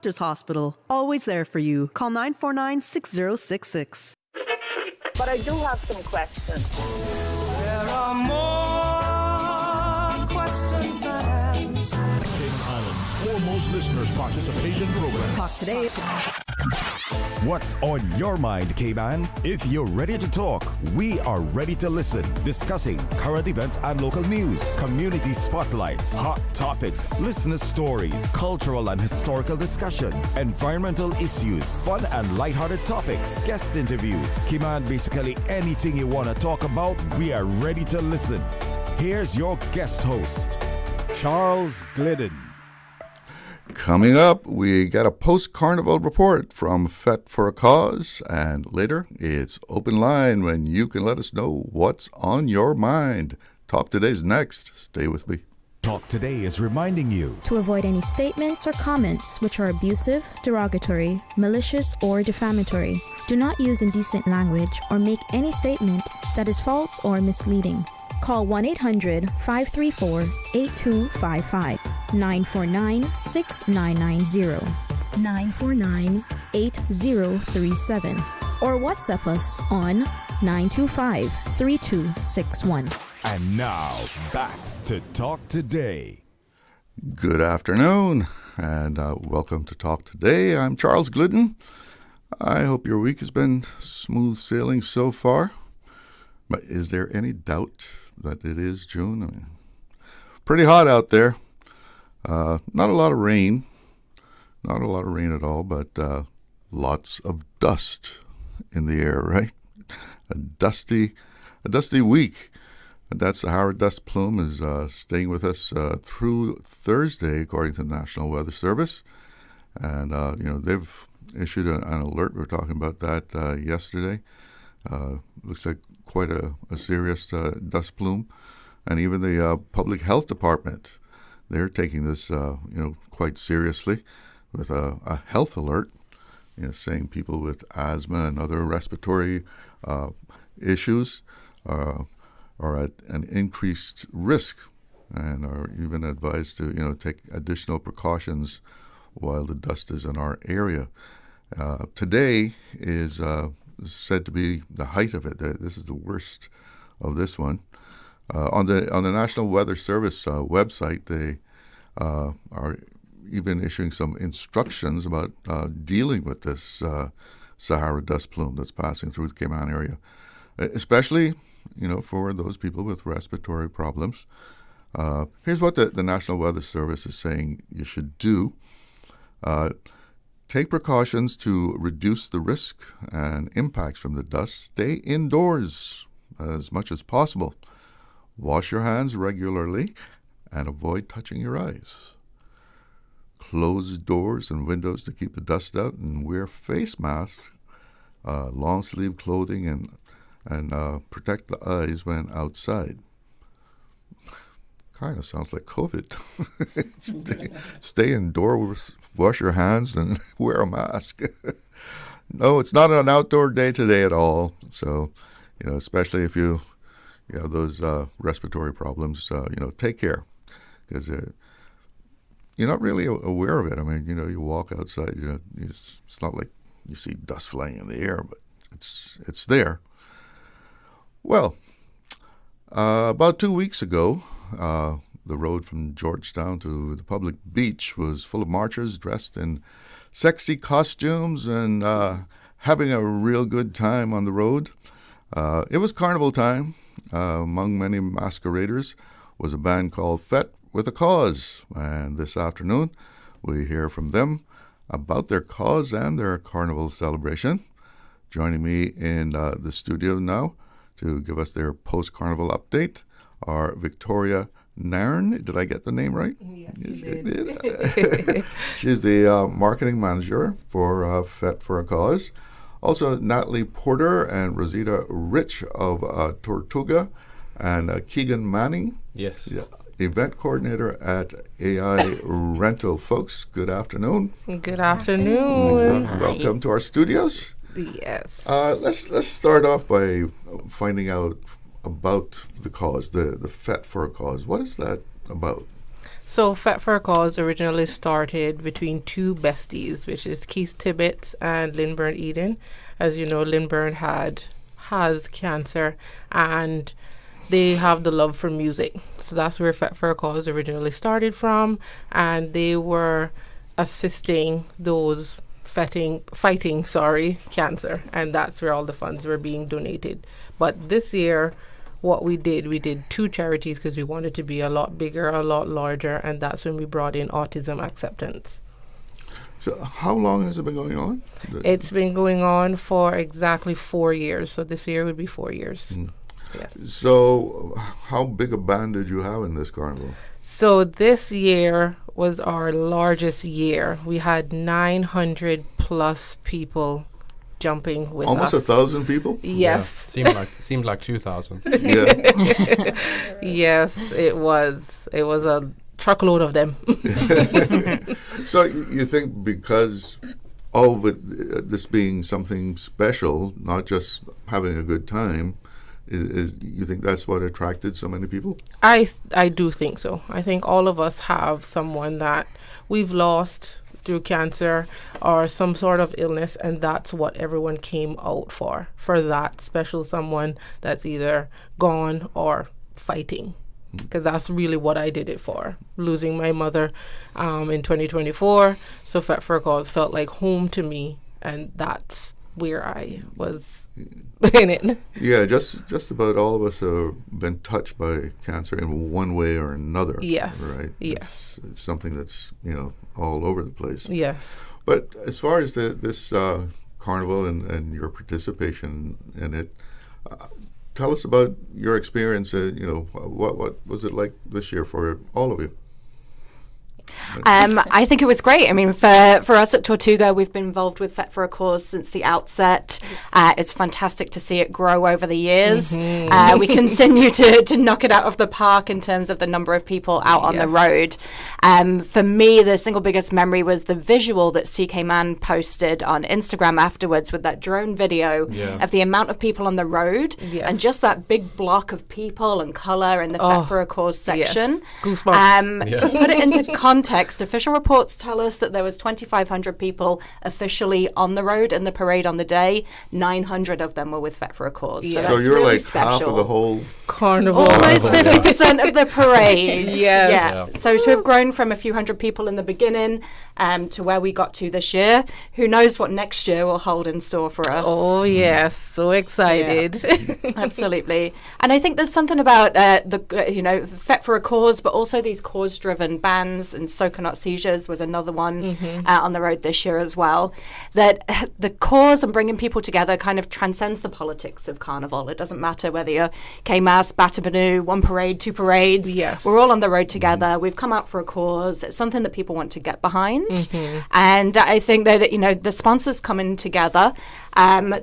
Hospital, always there for you. Call 949-6066. But I do have some questions. There are more questions than answers. Cayman Islands' foremost listeners' participation program. Talk today. What's on your mind, Cayman? If you're ready to talk, we are ready to listen. Discussing current events and local news, community spotlights, hot topics, listener stories, cultural and historical discussions, environmental issues, fun and lighthearted topics, guest interviews. Cayman, basically anything you want to talk about, we are ready to listen. Here's your guest host, Charles Glidden. Coming up, we got a post-carnival report from Fet for a Cause, and later, it's open line when you can let us know what's on your mind. Talk Today's next. Stay with me. Talk Today is reminding you to avoid any statements or comments which are abusive, derogatory, malicious, or defamatory. Do not use indecent language or make any statement that is false or misleading. Call 1-800-534-8255, 949-6990, 949-8037, or WhatsApp us on 925-3261. And now, back to Talk Today. Good afternoon, and welcome to Talk Today. I'm Charles Glidden. I hope your week has been smooth sailing so far. But is there any doubt that it is June? I mean, pretty hot out there. Not a lot of rain. Not a lot of rain at all, but lots of dust in the air, right? A dusty week. And that Sahara dust plume is staying with us through Thursday, according to the National Weather Service. And, they've issued an alert. We were talking about that yesterday. Looks like quite a serious dust plume. And even the Public Health Department, they're taking this, quite seriously with a health alert, saying people with asthma and other respiratory issues are at an increased risk and are even advised to, take additional precautions while the dust is in our area. Today is said to be the height of it. This is the worst of this one. On the National Weather Service website, they are even issuing some instructions about dealing with this Sahara dust plume that's passing through the Cayman area, especially for those people with respiratory problems. Here's what the National Weather Service is saying you should do. Take precautions to reduce the risk and impacts from the dust. Stay indoors as much as possible. Wash your hands regularly and avoid touching your eyes. Close doors and windows to keep the dust out, and wear face masks, long sleeve clothing, and protect the eyes when outside. Kind of sounds like COVID. Stay indoors, wash your hands, and wear a mask. No, it's not an outdoor day today at all. So, especially if you have those respiratory problems, take care, because you're not really aware of it. I mean, you walk outside, it's not like you see dust flying in the air, but it's there. Well, about 2 weeks ago, the road from Georgetown to the public beach was full of marchers dressed in sexy costumes and having a real good time on the road. It was carnival time. Among many masqueraders was a band called Fet with a Cause. And this afternoon, we hear from them about their cause and their carnival celebration. Joining me in the studio now to give us their post-carnival update are Victoria Nairn. Did I get the name right? Yes, you did. She's the marketing manager for Fet for a Cause. Also, Natalie Porter and Rosita Rich of Tortuga, and Keegan Manning, event coordinator at AI Rental. Folks, good afternoon. Good afternoon. Welcome to our studios. Yes. Let's start off by finding out about the cause, the Fet for a Cause. What is that about? So Fat for a Cause originally started between two besties, which is Keith Tibbetts and Lynburn Eden. As you know, Lynburn has cancer, and they have the love for music. So that's where Fat for a Cause originally started from, and they were assisting those fighting cancer, and that's where all the funds were being donated. But this year, what we did two charities because we wanted to be a lot bigger, a lot larger, and that's when we brought in Autism Acceptance. So how long has it been going on? It's been going on for exactly 4 years, so this year would be 4 years. Yes. So how big a band did you have in this carnival? So this year was our largest year. We had 900 plus people jumping with Almost us. 1,000 people? Yes. Yeah, seemed like 2,000. Yeah. Yes, it was. It was a truckload of them. So you think because of it, this being something special, not just having a good time, is you think that's what attracted so many people? I do think so. I think all of us have someone that we've lost through cancer or some sort of illness, and that's what everyone came out for that special someone that's either gone or fighting. Because that's really what I did it for. Losing my mother in 2024, so Fat for a Cause felt like home to me, and that's where I was in it. Yeah, just about all of us have been touched by cancer in one way or another. Yes. Right? Yes. It's something that's, all over the place. Yes. But as far as this carnival and your participation in it, tell us about your experience. What was it like this year for all of you? I think it was great. I mean, for us at Tortuga, we've been involved with Fet for a Cause since the outset. It's fantastic to see it grow over the years. We continue to knock it out of the park in terms of the number of people out on the road. For me, the single biggest memory was the visual that Cayman posted on Instagram afterwards with that drone video of the amount of people on the road and just that big block of people and colour in the Fet for a Cause section. Yes. Goosebumps. To put it into context, official reports tell us that there was 2,500 people officially on the road in the parade on the day. 900 of them were with Fet for a Cause. Yeah. So you're really like special. half of the whole Carnival. Almost 50% of the parade. Yeah. So to have grown from a few hundred people in the beginning to where we got to this year, who knows what next year will hold in store for us. Oh, yes. So excited. Yeah. Absolutely. And I think there's something about Fet for a Cause, but also these cause-driven bands, and Soca Not Seizures was another one on the road this year as well, that the cause and bringing people together kind of transcends the politics of Carnival. It doesn't matter whether you're Cayman, Batabanu, one parade, two parades. Yes. We're all on the road together. We've come out for a cause. It's something that people want to get behind. And I think that, the sponsors come in together.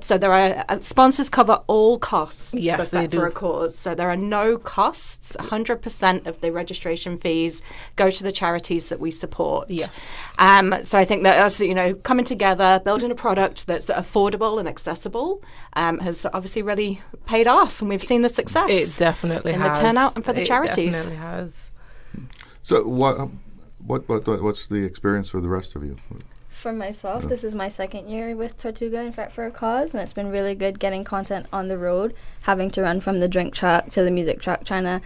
So there are sponsors cover all costs for Fet for a Cause. So there are no costs. 100% of the registration fees go to the charities that we support. Yeah. So I think that us, coming together, building a product that's affordable and accessible has obviously really paid off, and we've seen the success. It definitely in has. the turnout and for the charities. It definitely has. So what's the experience for the rest of you? For myself, this is my second year with Tortuga and Fet for a Cause, and it's been really good getting content on the road, having to run from the drink truck to the music truck, trying to,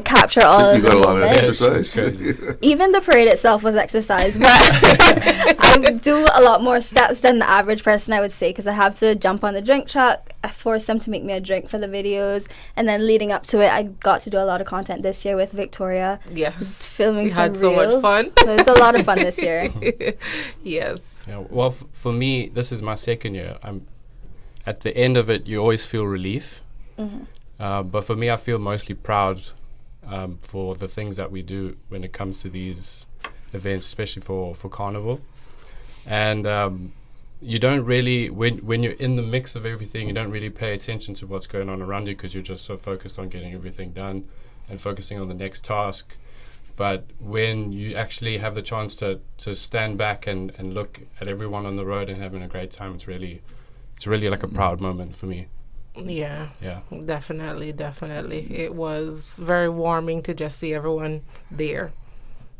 capture all of the You got a lot of moments. exercise. Even the parade itself was exercise, but I do a lot more steps than the average person, I would say, because I have to jump on the drink truck. I forced them to make me a drink for the videos, and then leading up to it, I got to do a lot of content this year with Victoria. Yes. Filming some had so reels. much fun. So it's a lot of fun this year. Yes. Yeah, well, for me, this is my second year. I'm at the end of it. You always feel relief, but for me, I feel mostly proud for the things that we do when it comes to these events, especially for Carnival. And you don't really, when you're in the mix of everything, you don't really pay attention to what's going on around you because you're just so focused on getting everything done and focusing on the next task. But when you actually have the chance to stand back and look at everyone on the road and having a great time, it's really like a proud moment for me. Yeah. Yeah. Definitely. It was very warming to just see everyone there.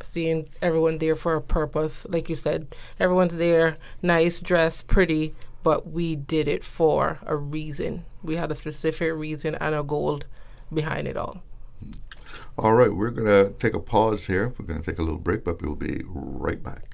seeing everyone there for a purpose. Like you said, everyone's there, nice, dressed, pretty, but we did it for a reason. We had a specific reason and a goal behind it all. All right, we're going to take a pause here. We're going to take a little break, but we'll be right back.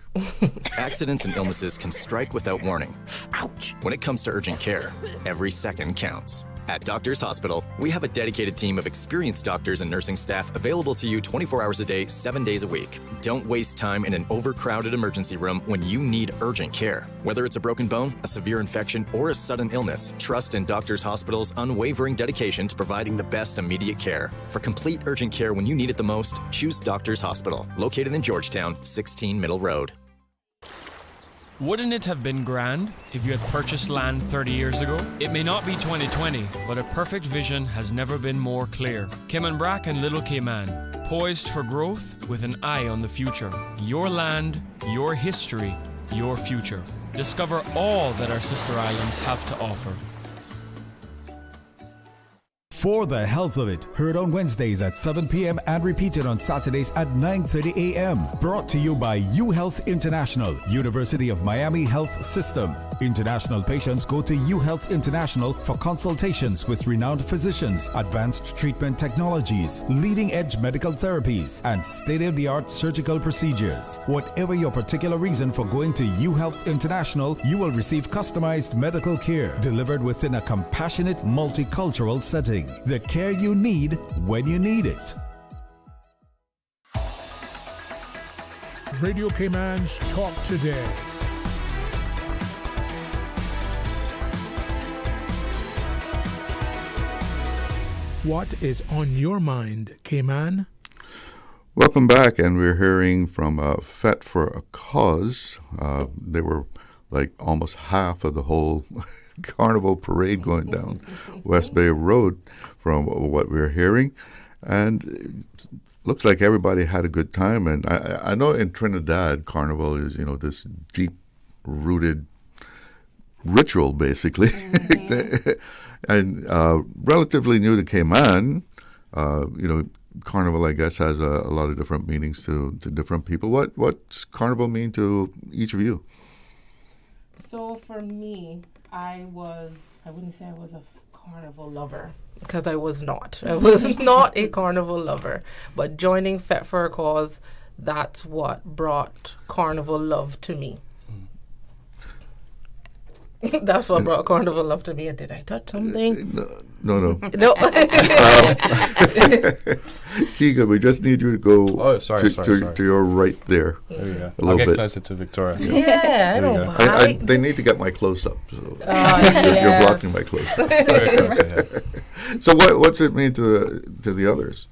Accidents and illnesses can strike without warning. Ouch! When it comes to urgent care, every second counts. At Doctors Hospital, we have a dedicated team of experienced doctors and nursing staff available to you 24 hours a day, 7 days a week. Don't waste time in an overcrowded emergency room when you need urgent care. Whether it's a broken bone, a severe infection, or a sudden illness, trust in Doctors Hospital's unwavering dedication to providing the best immediate care. For complete urgent care when you need it the most, choose Doctors Hospital, located in Georgetown, 16 Middle Road. Wouldn't it have been grand if you had purchased land 30 years ago? It may not be 2020, but a perfect vision has never been more clear. Cayman Brac and Little Cayman, poised for growth with an eye on the future. Your land, your history, your future. Discover all that our sister islands have to offer. For the Health of It, heard on Wednesdays at 7 p.m. and repeated on Saturdays at 9:30 a.m. Brought to you by UHealth International, University of Miami Health System. International patients go to UHealth International for consultations with renowned physicians, advanced treatment technologies, leading-edge medical therapies, and state-of-the-art surgical procedures. Whatever your particular reason for going to UHealth International, you will receive customized medical care delivered within a compassionate, multicultural setting. The care you need when you need it. Radio Cayman's Talk Today. What is on your mind, Cayman? Welcome back, and we're hearing from Fet for a Cause. They were like almost half of the whole carnival parade going down West Bay Road from what we're hearing. And it looks like everybody had a good time. And I know in Trinidad, carnival is, this deep-rooted ritual, basically. And relatively new to Cayman, carnival, I guess, has a lot of different meanings to different people. What's carnival mean to each of you? So for me, I wouldn't say I was a carnival lover, because I was not. I was not a carnival lover. But joining Fet for a Cause, that's what brought carnival love to me. That's what brought carnival love to me. And did I touch something? No. No. Keegan, we just need you to go sorry. to your right there. There you go. I'll get closer to Victoria. Yeah, I don't mind. They need to get my close-up. So Yes. You're blocking my close-up. So what's it mean to the others?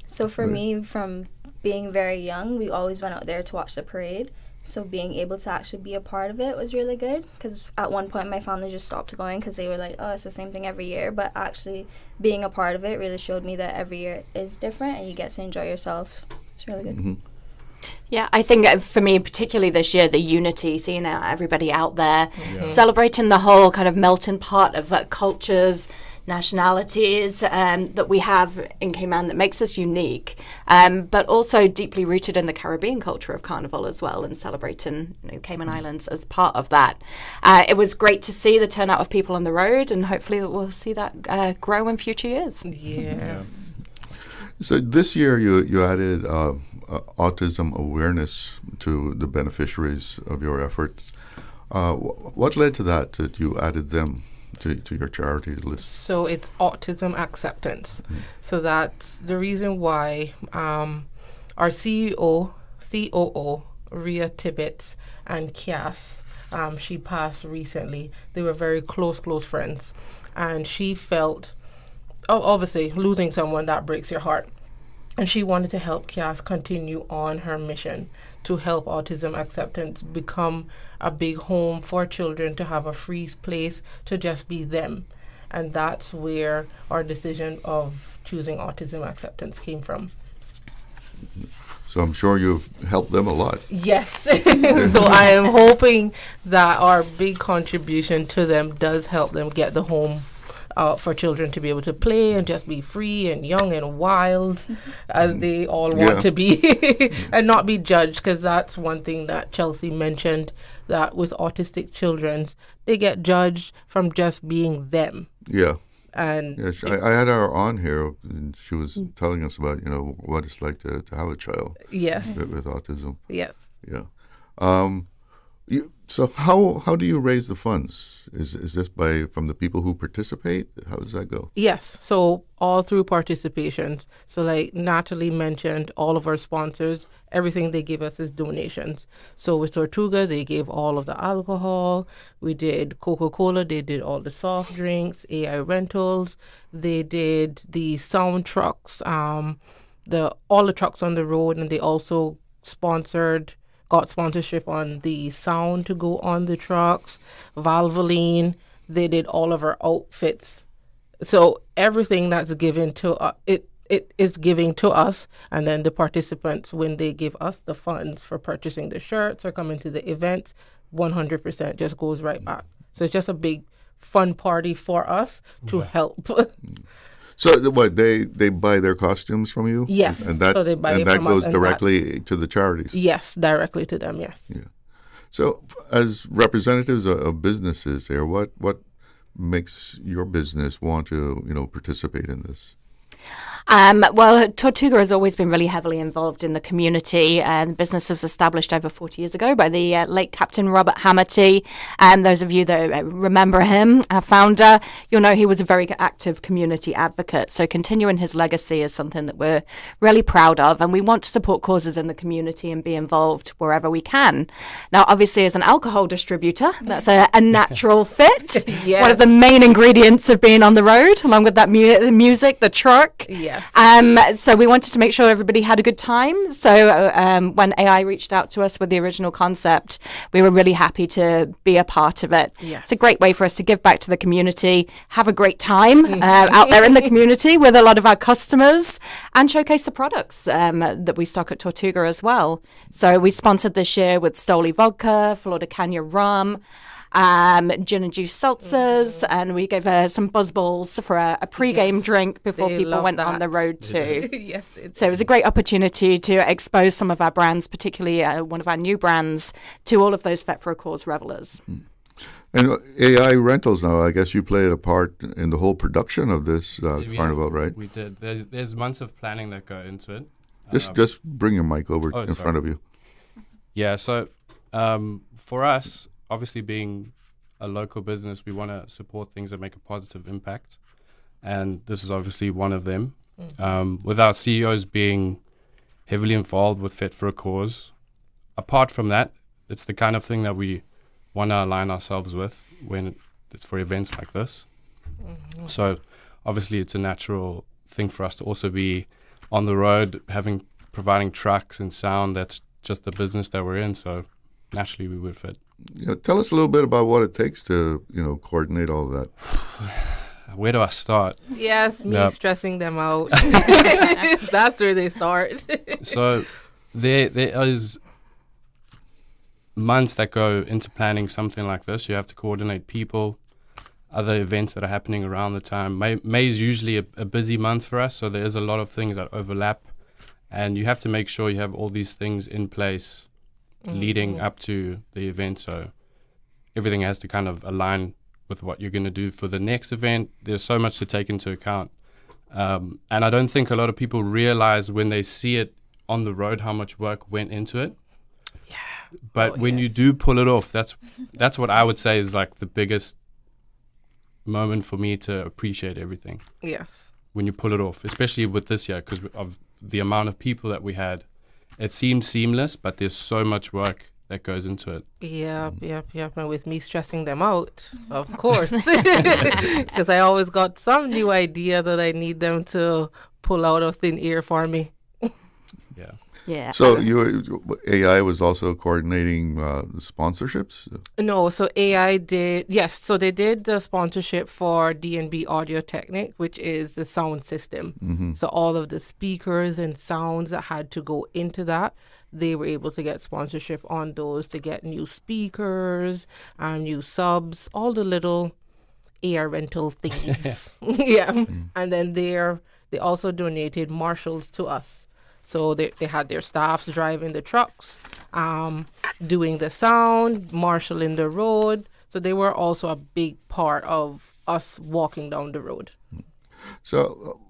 So for me, from being very young, we always went out there to watch the parade. So being able to actually be a part of it was really good, because at one point my family just stopped going because they were like, oh, it's the same thing every year. But actually being a part of it really showed me that every year is different and you get to enjoy yourself. It's really good. Mm-hmm. Yeah, I think for me, particularly this year, the unity, seeing everybody out there, celebrating the whole kind of melting pot of cultures, nationalities that we have in Cayman that makes us unique, but also deeply rooted in the Caribbean culture of Carnival as well, and celebrating Cayman Islands as part of that. It was great to see the turnout of people on the road, and hopefully we'll see that grow in future years. Yes. So this year you added autism awareness to the beneficiaries of your efforts. What led to that you added them to your charity list? So it's autism acceptance. So that's the reason why our COO, Rhea Tibbetts, and Kias, she passed recently. They were very close friends. And she felt, obviously, losing someone, that breaks your heart. And she wanted to help Kias continue on her mission to help autism acceptance become a big home for children, to have a free place to just be them. And that's where our decision of choosing autism acceptance came from. So I'm sure you've helped them a lot. Yes. So I am hoping that our big contribution to them does help them get the home for children to be able to play and just be free and young and wild as they all want to be and not be judged, because that's one thing that Chelsea mentioned, that with autistic children, they get judged from just being them. Yeah. And yes, I had her on here, and she was telling us about, what it's like to have a child with autism. Yes. Yeah. So how do you raise the funds? Is this from the people who participate? How does that go? Yes. So all through participations. So like Natalie mentioned, all of our sponsors, everything they give us is donations. So with Tortuga, they gave all of the alcohol. We did Coca-Cola. They did all the soft drinks, AI Rentals. They did the sound trucks, all the trucks on the road, and they also got sponsorship on the sound to go on the trucks, Valvoline. They did all of our outfits. So everything that's given to it is giving to us, and then the participants, when they give us the funds for purchasing the shirts or coming to the events, 100% just goes right back. So it's just a big fun party for us to help. So what, they buy their costumes from you? Yes. And that goes directly to the charities? Yes, directly to them, yes. Yeah. So as representatives of businesses there, what makes your business want to participate in this? Well, Tortuga has always been really heavily involved in the community. The business was established over 40 years ago by the late Captain Robert Hamerty. And those of you that remember him, our founder, you'll know he was a very active community advocate. So continuing his legacy is something that we're really proud of. And we want to support causes in the community and be involved wherever we can. Now, obviously, as an alcohol distributor, that's a natural fit. Yes. One of the main ingredients of being on the road, along with that music, the truck. Yeah. So we wanted to make sure everybody had a good time. So when AI reached out to us with the original concept, we were really happy to be a part of it. Yes. It's a great way for us to give back to the community, have a great time out there in the community with a lot of our customers, and showcase the products that we stock at Tortuga as well. So we sponsored this year with Stoli Vodka, Florida Canyon Rum, gin and juice seltzers, and we gave some buzz balls for a pre-game drink before people went on the road too. Yes, so it was a great opportunity to expose some of our brands, particularly one of our new brands, to all of those Fet for a Cause revelers. And AI Rentals now, I guess you played a part in the whole production of this carnival, right? We did. There's months of planning that go into it. Just bring your mic over in front of you. Yeah, so for us, obviously being a local business, we want to support things that make a positive impact. And this is obviously one of them. With our CEOs being heavily involved with Fet for a Cause, apart from that, it's the kind of thing that we want to align ourselves with when it's for events like this. Mm-hmm. So obviously it's a natural thing for us to also be on the road, providing trucks and sound. That's just the business that we're in. So naturally we would fit. Yeah, tell us a little bit about what it takes to, coordinate all of that. Where do I start? Yes, stressing them out. That's where they start. So there is months that go into planning something like this. You have to coordinate people, other events that are happening around the time. May is usually a busy month for us, so there is a lot of things that overlap, and you have to make sure you have all these things in place leading up to the event, so everything has to kind of align with what you're going to do for the next event. There's so much to take into account, and I don't think a lot of people realize when they see it on the road how much work went into it. But when you do pull it off, that's what I would say is like the biggest moment for me to appreciate everything. Yes. When you pull it off, especially with this year, because of the amount of people that we had. It seemed seamless, but there's so much work that goes into it. Yep. And with me stressing them out, of course. Because I always got some new idea that I need them to pull out of thin air for me. Yeah. So AI was also coordinating the sponsorships? No, so AI did, yes. So they did the sponsorship for D&B Audio Technic, which is the sound system. Mm-hmm. So all of the speakers and sounds that had to go into that, they were able to get sponsorship on those to get new speakers, new subs, all the little air rental thingies. Yeah. And then they also donated marshals to us. So they had their staffs driving the trucks, doing the sound, marshalling the road. So they were also a big part of us walking down the road. So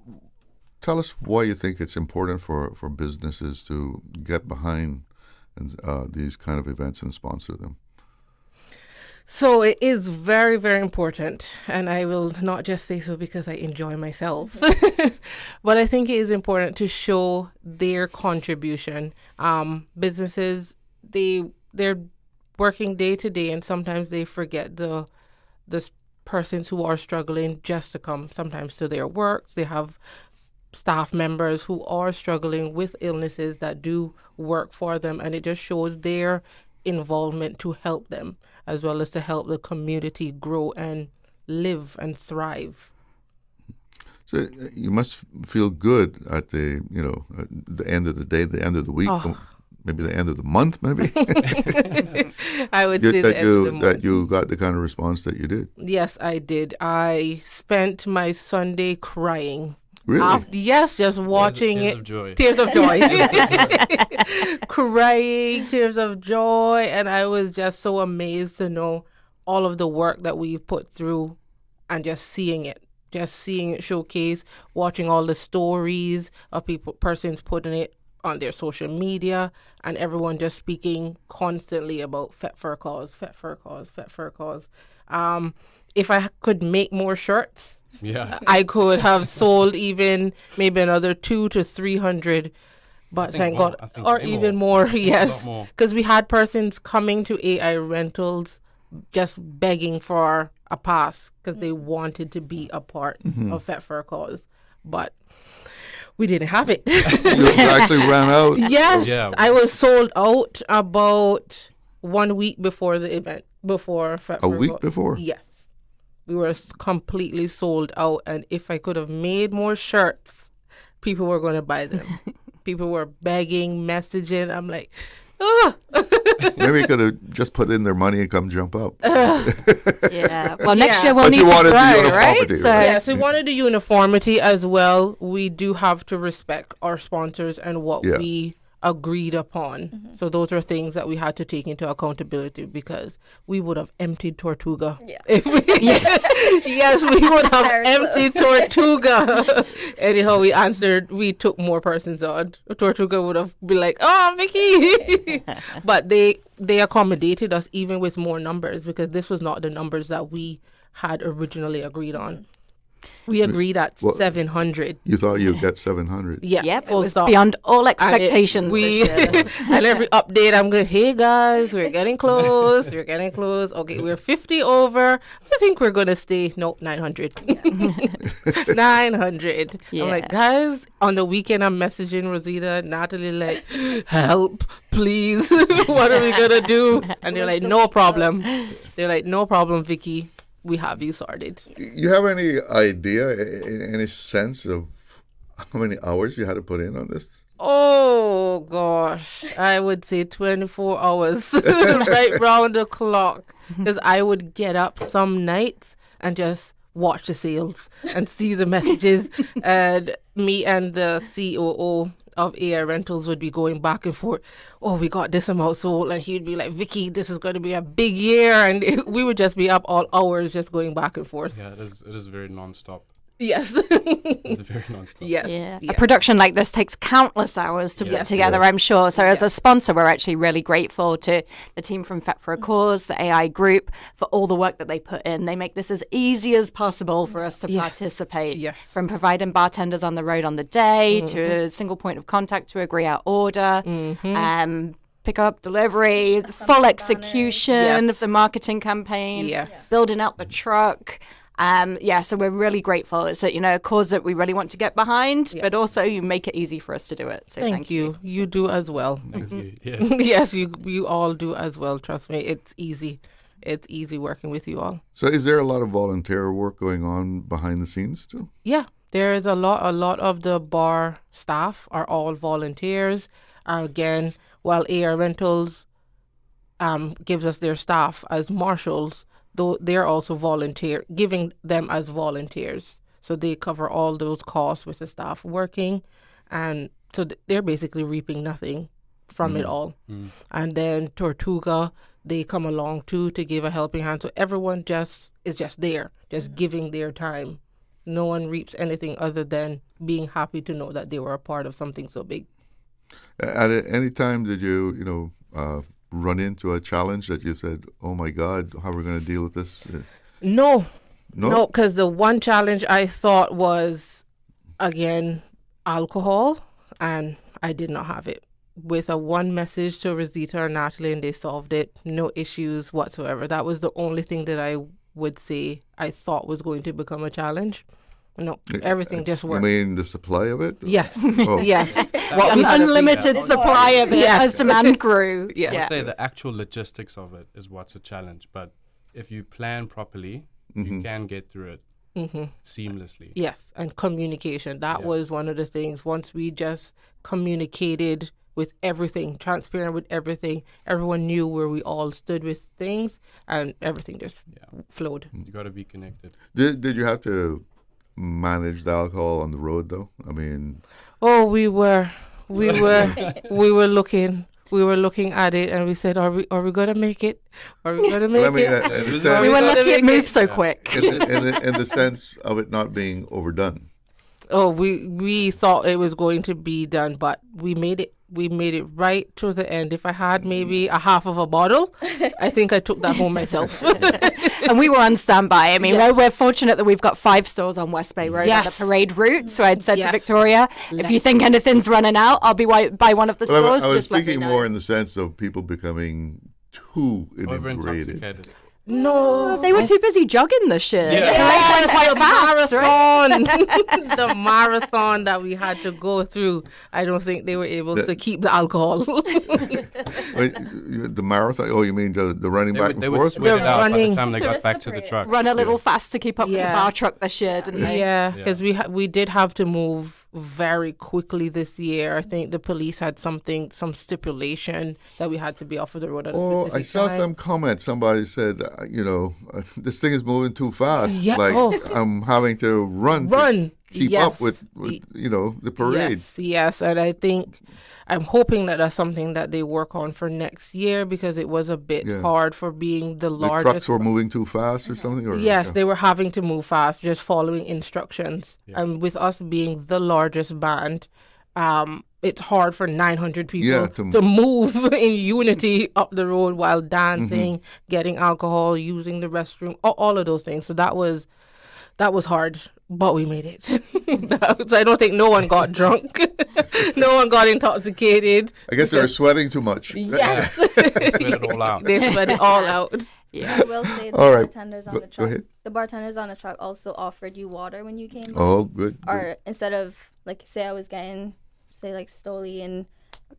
tell us why you think it's important for businesses to get behind these kind of events and sponsor them. So it is very, very important. And I will not just say so because I enjoy myself. But I think it is important to show their contribution. Businesses, they're working day to day, and sometimes they forget the persons who are struggling just to come sometimes to their works. They have staff members who are struggling with illnesses that do work for them, and it just shows their involvement to help them, as well as to help the community grow and live and thrive. So you must feel good at the end of the day, the end of the week, maybe the end of the month, maybe. I would say the end of the month. That you got the kind of response that you did. Yes, I did. I spent my Sunday crying. Really? Yes, just watching tears it. Of joy. Tears of joy. Crying, tears of joy. And I was just so amazed to know all of the work that we've put through and just seeing it showcase, watching all the stories of persons putting it on their social media, and everyone just speaking constantly about Fet for a Cause, Fet for a Cause, Fet for a Cause. If I could make more shirts, I could have sold even maybe another 200 to 300, but thank God, or even more. Yes, because we had persons coming to AI Rentals just begging for a pass because they wanted to be a part of Fet for a Cause, but we didn't have it. You actually ran out. Yes, I was sold out about 1 week before the event, before Fet for a week Cause. Before? Yes. We were completely sold out, and if I could have made more shirts, people were going to buy them. People were begging, messaging. I'm like, maybe you could have just put in their money and come jump up. Yeah. Well, next year we'll need to grow, right? So yes, we wanted the uniformity as well. We do have to respect our sponsors and what we agreed upon. So those are things that we had to take into accountability, because we would have emptied Tortuga. If yes, we would have emptied Tortuga. Anyhow, we took more persons on. Tortuga would have been like, oh, Vicky. But they accommodated us even with more numbers, because this was not the numbers that we had originally agreed on. We agreed at 700. You thought you'd get 700. Yeah, it was beyond all expectations. And every update, I'm going, hey guys, we're getting close. We're getting close. Okay, we're 50 over. I think we're going to stay, 900. 900. Yeah. I'm like, guys, on the weekend, I'm messaging Rosita, Natalie, like, help, please. What are we going to do? And they're like, no problem. They're like, no problem, Vicky. We have you sorted. You have any idea, any sense of how many hours you had to put in on this? Oh, gosh. I would say 24 hours, right round the clock. Because I would get up some nights and just watch the sales and see the messages. And me and the COO of AI Rentals would be going back and forth. Oh, we got this amount sold. And he'd be like, Vicky, this is going to be a big year. And we would just be up all hours just going back and forth. Yeah, it is very non-stop. Yes. It's very non-stop. Yes. Yeah. Yeah. A production like this takes countless hours to put together, I'm sure. So as a sponsor, we're actually really grateful to the team from Fet for a Cause, the AI group, for all the work that they put in. They make this as easy as possible for us to participate. Yes. From providing bartenders on the road on the day to a single point of contact to agree our order. Pick up, delivery, the full execution of the marketing campaign, building out the truck. So we're really grateful. It's a cause that we really want to get behind, but also you make it easy for us to do it. So thank you. You do as well. Thank you. Yeah. Yes, you all do as well. Trust me, it's easy. It's easy working with you all. So is there a lot of volunteer work going on behind the scenes too? Yeah, there is a lot of the bar staff are all volunteers. Again, while AI Rentals gives us their staff as marshals, they're also giving them as volunteers. So they cover all those costs with the staff working, and so they're basically reaping nothing from it all. And then Tortuga, they come along too to give a helping hand. So everyone is just there, just giving their time. No one reaps anything other than being happy to know that they were a part of something so big. At any time did you run into a challenge that you said, "Oh my God, how are we going to deal with this"? No, because the one challenge I thought was, again, alcohol, and I did not have it. With a one message to Rosita or Natalie, and they solved it. No issues whatsoever. That was the only thing that I would say I thought was going to become a challenge. No, everything just worked. You mean the supply of it? Yes. Oh. Yes. An unlimited supply of it as demand grew. I would say the actual logistics of it is what's a challenge. But if you plan properly, you can get through it seamlessly. Yes, and communication. That was one of the things. Once we just communicated with everything, transparent with everything, everyone knew where we all stood with things, and everything just flowed. You got to be connected. Did you have to manage the alcohol on the road though? I mean, we were looking at it, and we said, are we gonna make it? Are we gonna make it? We were lucky it moved so quick. In the sense of it not being overdone. Oh, we thought it was going to be done, but we made it. We made it right to the end. If I had maybe a half of a bottle, I think I took that home myself. And we were on standby. I mean, we're fortunate that we've got 5 stores on West Bay Road on the parade route. So I'd said to Victoria, if you think anything's running out, I'll be by one of the stores. I was speaking more in the sense of people becoming too inebriated. No, they were too busy jogging this year. The marathon that we had to go through. I don't think they were able to keep the alcohol. Wait, the marathon? Oh, you mean the running back and forth? They would sweat it out by the time they got back to the truck. Run a little fast to keep up with the bar truck this year, didn't they? Yeah, because we did have to move very quickly this year. I think the police had some stipulation that we had to be off of the road at a specific I saw time. some comment. Somebody said, this thing is moving too fast. Yeah. I'm having to run to keep up with the parade. Yes, and I think I'm hoping that that's something that they work on for next year, because it was a bit hard for being the largest. The trucks were moving too fast or something? Or, yes, they were having to move fast, just following instructions. Yeah. And with us being the largest band, it's hard for 900 people to move in unity up the road while dancing, getting alcohol, using the restroom, all of those things. So that was hard, but we made it. So I don't think no one got drunk. No one got intoxicated. I guess they were sweating too much. Yes. They sweat it all out. They sweat it all out. I will say the bartenders on the truck. Go ahead. The bartenders on the truck also offered you water when you came. Oh, good. Or instead of, say I was getting, Stoli and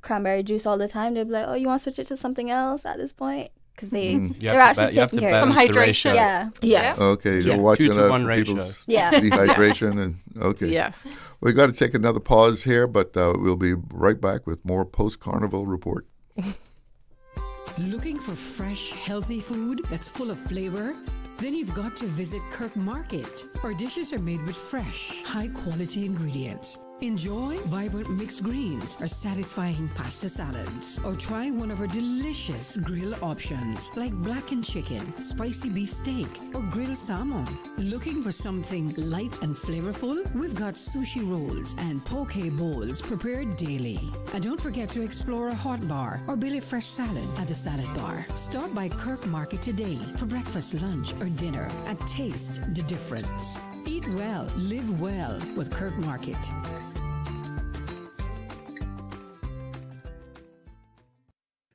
cranberry juice all the time, they'd be like, oh, you want to switch it to something else at this point? Because they're actually taking care of some hydration. Yeah. Okay, so watching 2-to-1 people's ratio. dehydration and okay. Yes. We got to take another pause here, but we'll be right back with more post-carnival report. Looking for fresh, healthy food that's full of flavor? Then you've got to visit Kirk Market. Our dishes are made with fresh, high-quality ingredients. Enjoy vibrant mixed greens or satisfying pasta salads. Or try one of our delicious grill options like blackened chicken, spicy beef steak, or grilled salmon. Looking for something light and flavorful? We've got sushi rolls and poke bowls prepared daily. And don't forget to explore a hot bar or Billy Fresh salad at the salad bar. Stop by Kirk Market today for breakfast, lunch, or dinner and taste the difference. Eat well, live well with Kirk Market.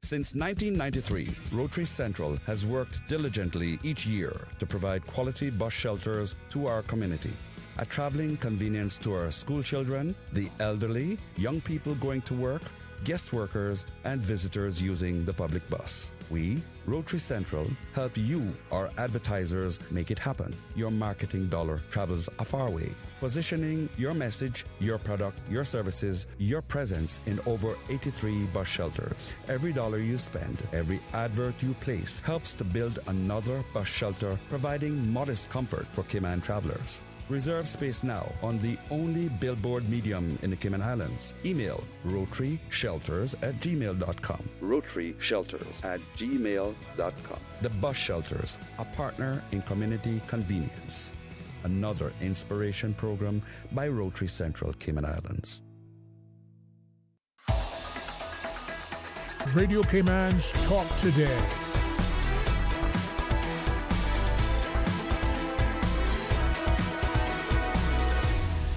Since 1993, Rotary Central has worked diligently each year to provide quality bus shelters to our community. A traveling convenience to our school children, the elderly, young people going to work, guest workers, and visitors using the public bus. We, Rotary Central, help you, our advertisers, make it happen. Your marketing dollar travels a far way. Positioning your message, your product, your services, your presence in over 83 bus shelters. Every dollar you spend, every advert you place helps to build another bus shelter, providing modest comfort for Cayman travelers. Reserve space now on the only billboard medium in the Cayman Islands. Email rotaryshelters@gmail.com. rotaryshelters@gmail.com. The Bus Shelters, a partner in community convenience. Another inspiration program by Rotary Central Cayman Islands. Radio Cayman's Talk Today.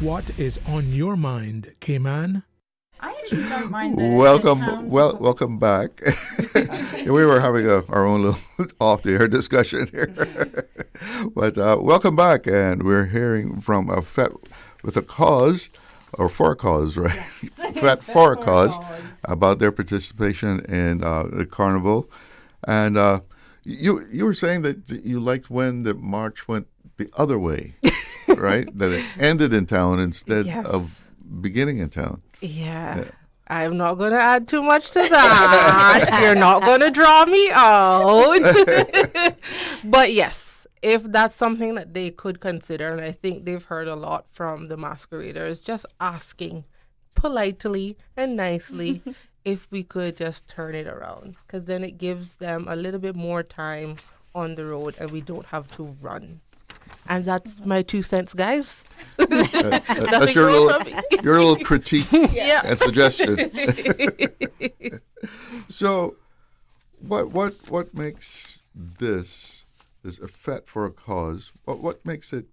What is on your mind, Cayman? I actually don't mind Welcome back. We were having our own little off-the-air discussion here. But welcome back, and we're hearing from a FET with a cause, or for a cause, right? FET for a cause, about their participation in the carnival. And you were saying that you liked when the march went the other way, right? That it ended in town instead of beginning in town. Yeah. I'm not going to add too much to that. You're not going to draw me out. But yes, if that's something that they could consider, and I think they've heard a lot from the masqueraders, just asking politely and nicely if we could just turn it around, because then it gives them a little bit more time on the road and we don't have to run. And that's my 2 cents, guys. That's your little critique and suggestion. So, what makes this a FET for a cause? What makes it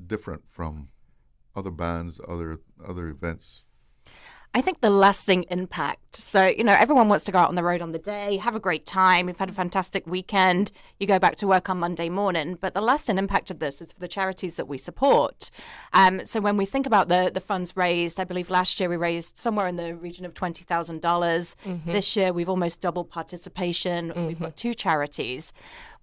different from other bands, other events? I think the lasting impact. So, everyone wants to go out on the road on the day, have a great time. We've had a fantastic weekend. You go back to work on Monday morning. But the lasting impact of this is for the charities that we support. So when we think about the funds raised, I believe last year we raised somewhere in the region of $20,000. Mm-hmm. This year we've almost doubled participation. Mm-hmm. We've got 2 charities.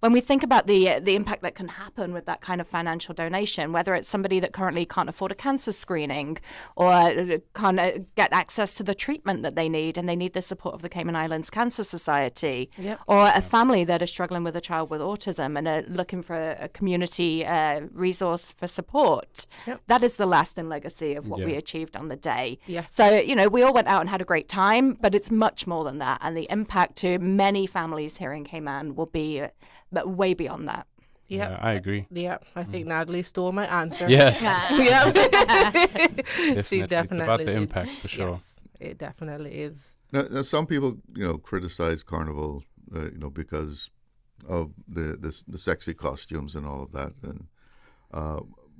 When we think about the impact that can happen with that kind of financial donation, whether it's somebody that currently can't afford a cancer screening or can't get access to the treatment that they need and they need the support of the Cayman Islands Cancer Society, or a family that is struggling with a child with autism and are looking for a community resource for support, that is the lasting legacy of what we achieved on the day. So, we all went out and had a great time, but it's much more than that. And the impact to many families here in Cayman will be way beyond that. Yeah, I agree. Yeah, I think Natalie stole my answer. Yes. She definitely it's about the impact for sure. Yes, it definitely is. Now some people, criticize Carnival, because of the sexy costumes and all of that. And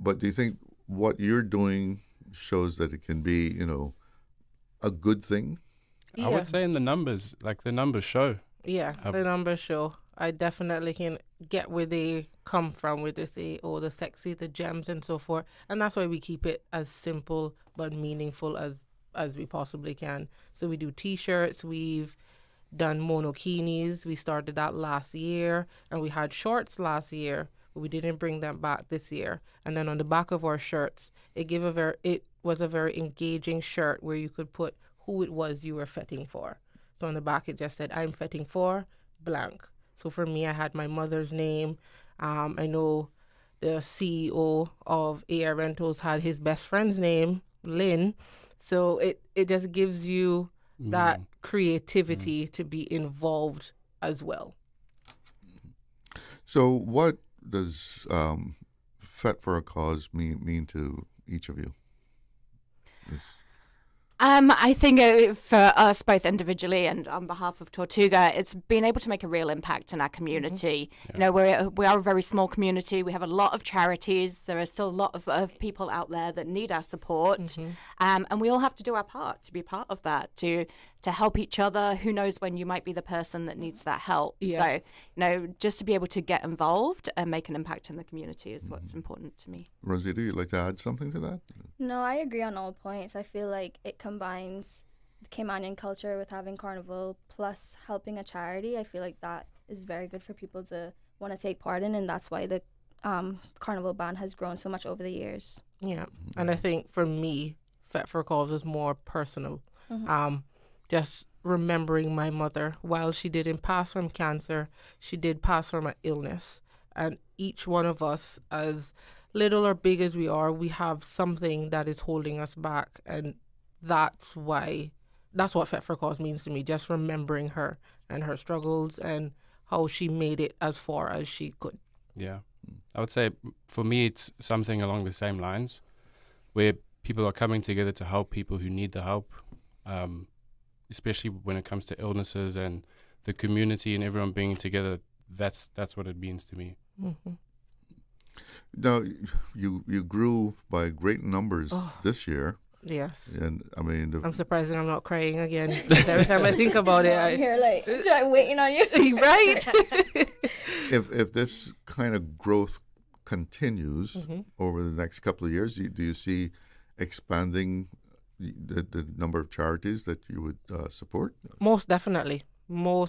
but do you think what you're doing shows that it can be, a good thing? I would say in the numbers, the numbers show. Yeah, the numbers show. I definitely can get where they come from, where they say, oh, the sexy, the gems and so forth. And that's why we keep it as simple but meaningful as we possibly can. So we do T-shirts, we've done monokinis. We started that last year, and we had shorts last year, but we didn't bring them back this year. And then on the back of our shirts, it was a very engaging shirt where you could put who it was you were fetting for. So on the back, it just said, I'm fetting for blank. So for me, I had my mother's name. I know the CEO of AR Rentals had his best friend's name, Lynn. So it just gives you that creativity to be involved as well. So what does FET for a cause mean to each of you? I think for us, both individually and on behalf of Tortuga, it's being able to make a real impact in our community. Mm-hmm. We are a very small community. We have a lot of charities. There are still a lot of people out there that need our support. Mm-hmm. And we all have to do our part to be part of that, to help each other. Who knows when you might be the person that needs that help. Yeah. So, just to be able to get involved and make an impact in the community is what's important to me. Rosita, you'd like to add something to that? No, I agree on all points. I feel like it combines Caymanian culture with having carnival plus helping a charity. I feel like that is very good for people to want to take part in, and that's why the carnival band has grown so much over the years. Yeah, and I think for me, Fet for a Cause was more personal. Just remembering my mother. While she didn't pass from cancer, she did pass from an illness. And each one of us, as little or big as we are, we have something that is holding us back. And that's what Fet for a Cause means to me, just remembering her and her struggles and how she made it as far as she could. Yeah. I would say for me, it's something along the same lines where people are coming together to help people who need the help, especially when it comes to illnesses and the community and everyone being together. That's what it means to me. Mm-hmm. Now, you grew by great numbers this year. Yes. And I mean, I'm surprised that I'm not crying again. Every time I think about it, I'm here like waiting on you. Right? if this kind of growth continues over the next couple of years, do you see expanding the number of charities that you would support? Most definitely. We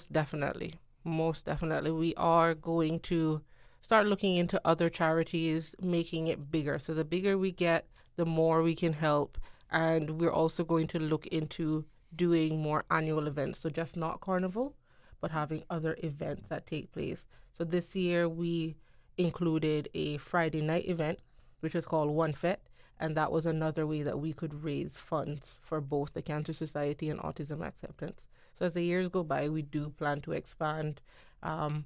are going to start looking into other charities, making it bigger. So the bigger we get, the more we can help. And we're also going to look into doing more annual events. So just not carnival, but having other events that take place. So this year we included a Friday night event, which was called One Fet. And that was another way that we could raise funds for both the Cancer Society and Autism Acceptance. So as the years go by, we do plan to expand. And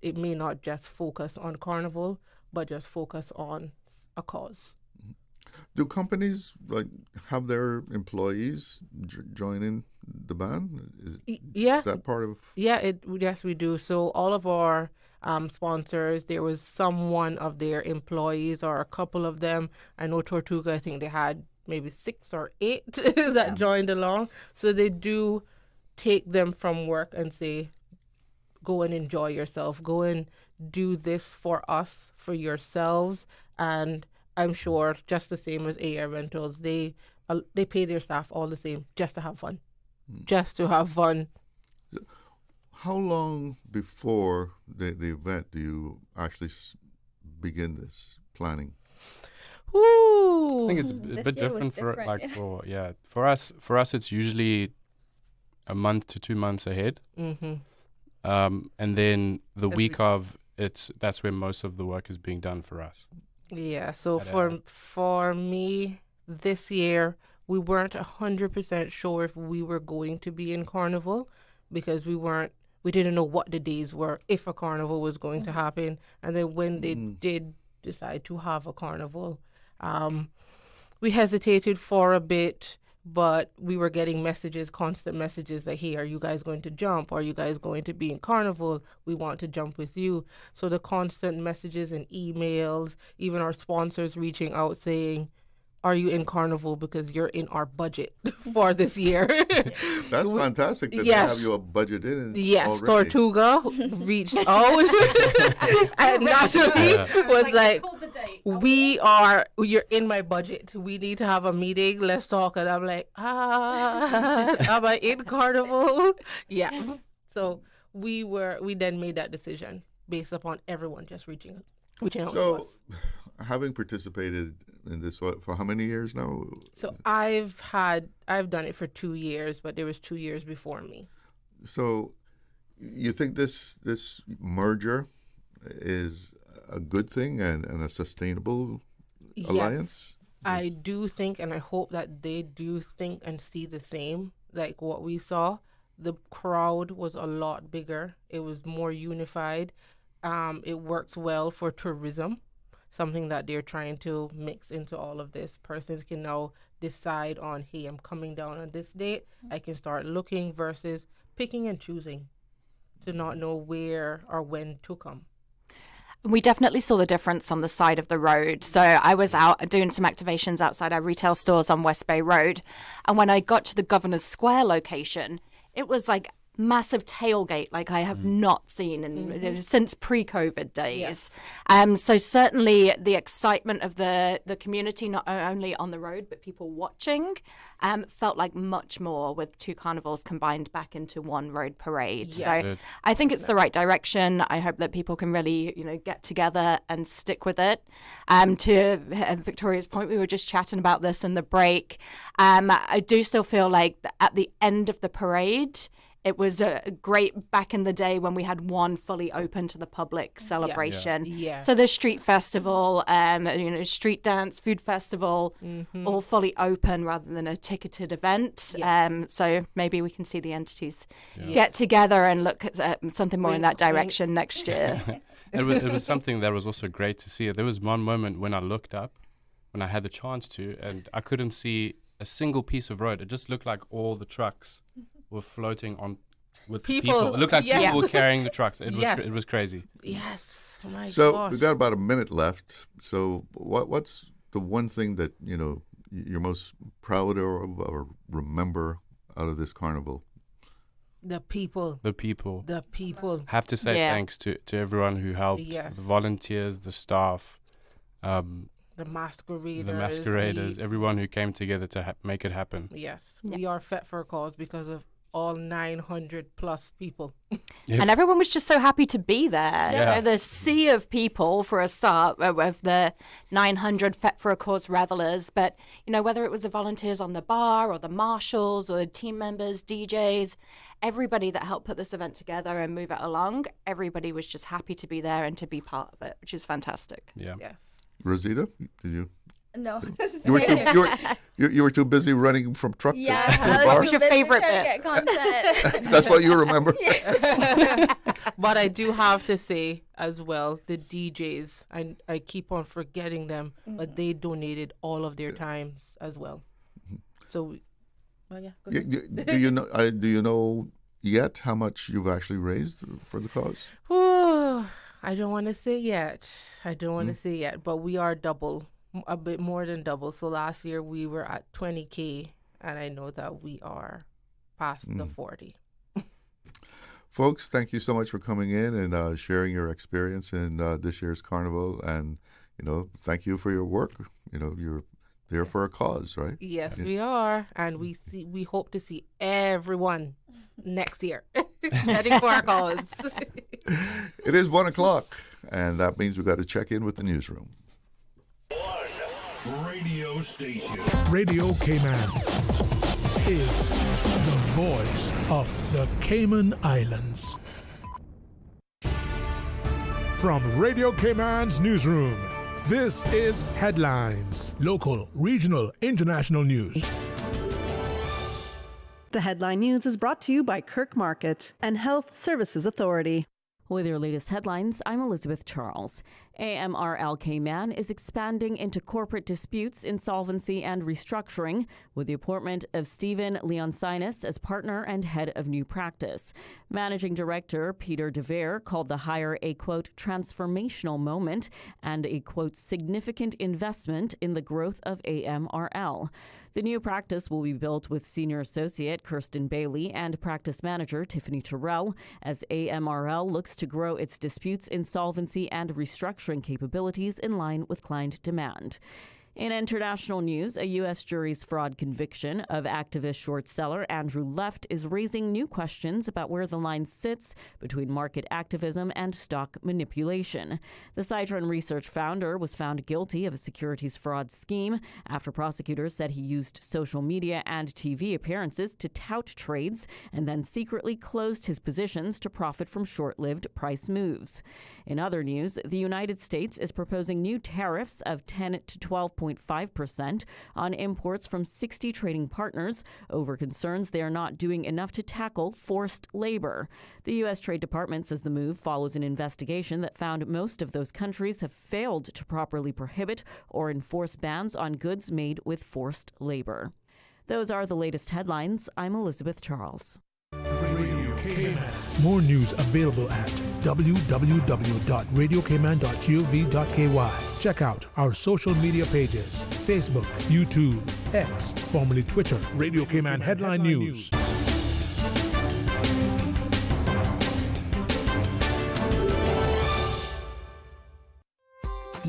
it may not just focus on carnival, but just focus on a cause. Do companies have their employees join in the band? Is that part of? Yeah, yes, we do. So all of our sponsors, there was someone of their employees or a couple of them. I know Tortuga, I think they had maybe 6 or 8 that joined along. So they do take them from work and say, go and enjoy yourself. Go and do this for us, for yourselves. And I'm sure just the same as AR Rentals, they pay their staff all the same just to have fun. Just to have fun. How long before the event do you actually begin this planning? Ooh. I think it's a bit different for us it's usually a month to 2 months ahead. And then the week of that's where most of the work is being done for us. Yeah, so for me, this year, we weren't 100% sure if we were going to be in carnival because we didn't know what the days were, if a carnival was going to happen. And then when they did decide to have a carnival, we hesitated for a bit, but we were getting constant messages like, hey, are you guys going to jump? Are you guys going to be in carnival? We want to jump with you. So the constant messages and emails, even our sponsors reaching out saying, are you in carnival because you're in our budget for this year? That's fantastic that they have you a budget in. Yes, already. Tortuga reached out and Natalie was like, you're in my budget. We need to have a meeting. Let's talk. And I'm like, am I in carnival? Yeah. So we then made that decision based upon everyone just reaching out to us. So, having participated in this for how many years now? So I've done it for 2 years, but there was 2 years before me. So you think this merger is a good thing and a sustainable alliance? I do think, and I hope that they do think and see the same, like what we saw. The crowd was a lot bigger. It was more unified. It works well for tourism, something that they're trying to mix into all of this. Persons can now decide on, hey, I'm coming down on this date. I can start looking versus picking and choosing to not know where or when to come. We definitely saw the difference on the side of the road. So I was out doing some activations outside our retail stores on West Bay Road. And when I got to the Governor's Square location, it was like massive tailgate like I have not seen since pre-COVID days. So certainly the excitement of the community, not only on the road but people watching, felt like much more with two carnivals combined back into one road parade. So I think it's the right direction. I hope that people can really, get together and stick with it. To Victoria's point, we were just chatting about this in the break. I do still feel like at the end of the parade, it was great back in the day when we had one fully open to the public celebration. Yeah. So the street festival, street dance, food festival, all fully open rather than a ticketed event. Yes. So maybe we can see the entities get together and look at something more in that direction next year. It was something that was also great to see. There was one moment when I looked up, when I had the chance to, and I couldn't see a single piece of road. It just looked like all the trucks were floating on with people. It looked like people were carrying the trucks. It was crazy. Yes. Oh my So gosh. we've got about a minute left. So what's the one thing that you're most proud of or remember out of this carnival? The people. Have to say thanks to everyone who helped. Yes. The volunteers, the staff, The masqueraders. Everyone who came together to make it happen. Yes. We are Fet for a Cause because of all 900 plus people. And everyone was just so happy to be there. Yeah. The sea of people, for a start, of the 900 Fet for a Cause revelers. But, whether it was the volunteers on the bar or the marshals or the team members, DJs, everybody that helped put this event together and move it along, everybody was just happy to be there and to be part of it, which is fantastic. Yeah. Rosita, did you? No. You were too busy running from truck to Yeah, bar? What was your favorite bit? Get content. That's what you remember? But I do have to say as well, the DJs, I keep on forgetting them, but they donated all of their times as well. So, well, yeah. Go ahead. Do you know yet how much you've actually raised for the cause? I don't want to say yet. But we are a bit more than double. So last year we were at 20K, and I know that we are past the 40. Folks, thank you so much for coming in and sharing your experience in this year's carnival. And, thank you for your work. You're there for a cause, right? Yes, we are. And we hope to see everyone next year heading for our cause. It is 1:00, and that means we've got to check in with the newsroom. Radio station. Radio Cayman is the voice of the Cayman Islands. From Radio Cayman's newsroom, this is Headlines. Local, regional, international news. The headline news is brought to you by Kirk Market and Health Services Authority. With your latest headlines, I'm Elizabeth Charles. AMRL Cayman is expanding into corporate disputes, insolvency, and restructuring with the appointment of Stephen Leonsinus as partner and head of new practice. Managing Director Peter DeVere called the hire a, quote, transformational moment and a, quote, significant investment in the growth of AMRL. The new practice will be built with Senior Associate Kirsten Bailey and Practice Manager Tiffany Terrell as AMRL looks to grow its disputes, insolvency, and restructuring capabilities in line with client demand. In international news, a U.S. jury's fraud conviction of activist short seller Andrew Left is raising new questions about where the line sits between market activism and stock manipulation. The Citron Research founder was found guilty of a securities fraud scheme after prosecutors said he used social media and TV appearances to tout trades and then secretly closed his positions to profit from short-lived price moves. In other news, the United States is proposing new tariffs of 10 to 12.5% on imports from 60 trading partners over concerns they are not doing enough to tackle forced labor. The U.S. Trade Department says the move follows an investigation that found most of those countries have failed to properly prohibit or enforce bans on goods made with forced labor. Those are the latest headlines. I'm Elizabeth Charles. Radio Cayman. More news available at www.radiocayman.gov.ky. Check out our social media pages: Facebook, YouTube, X, formerly Twitter, Radio Cayman Headline News.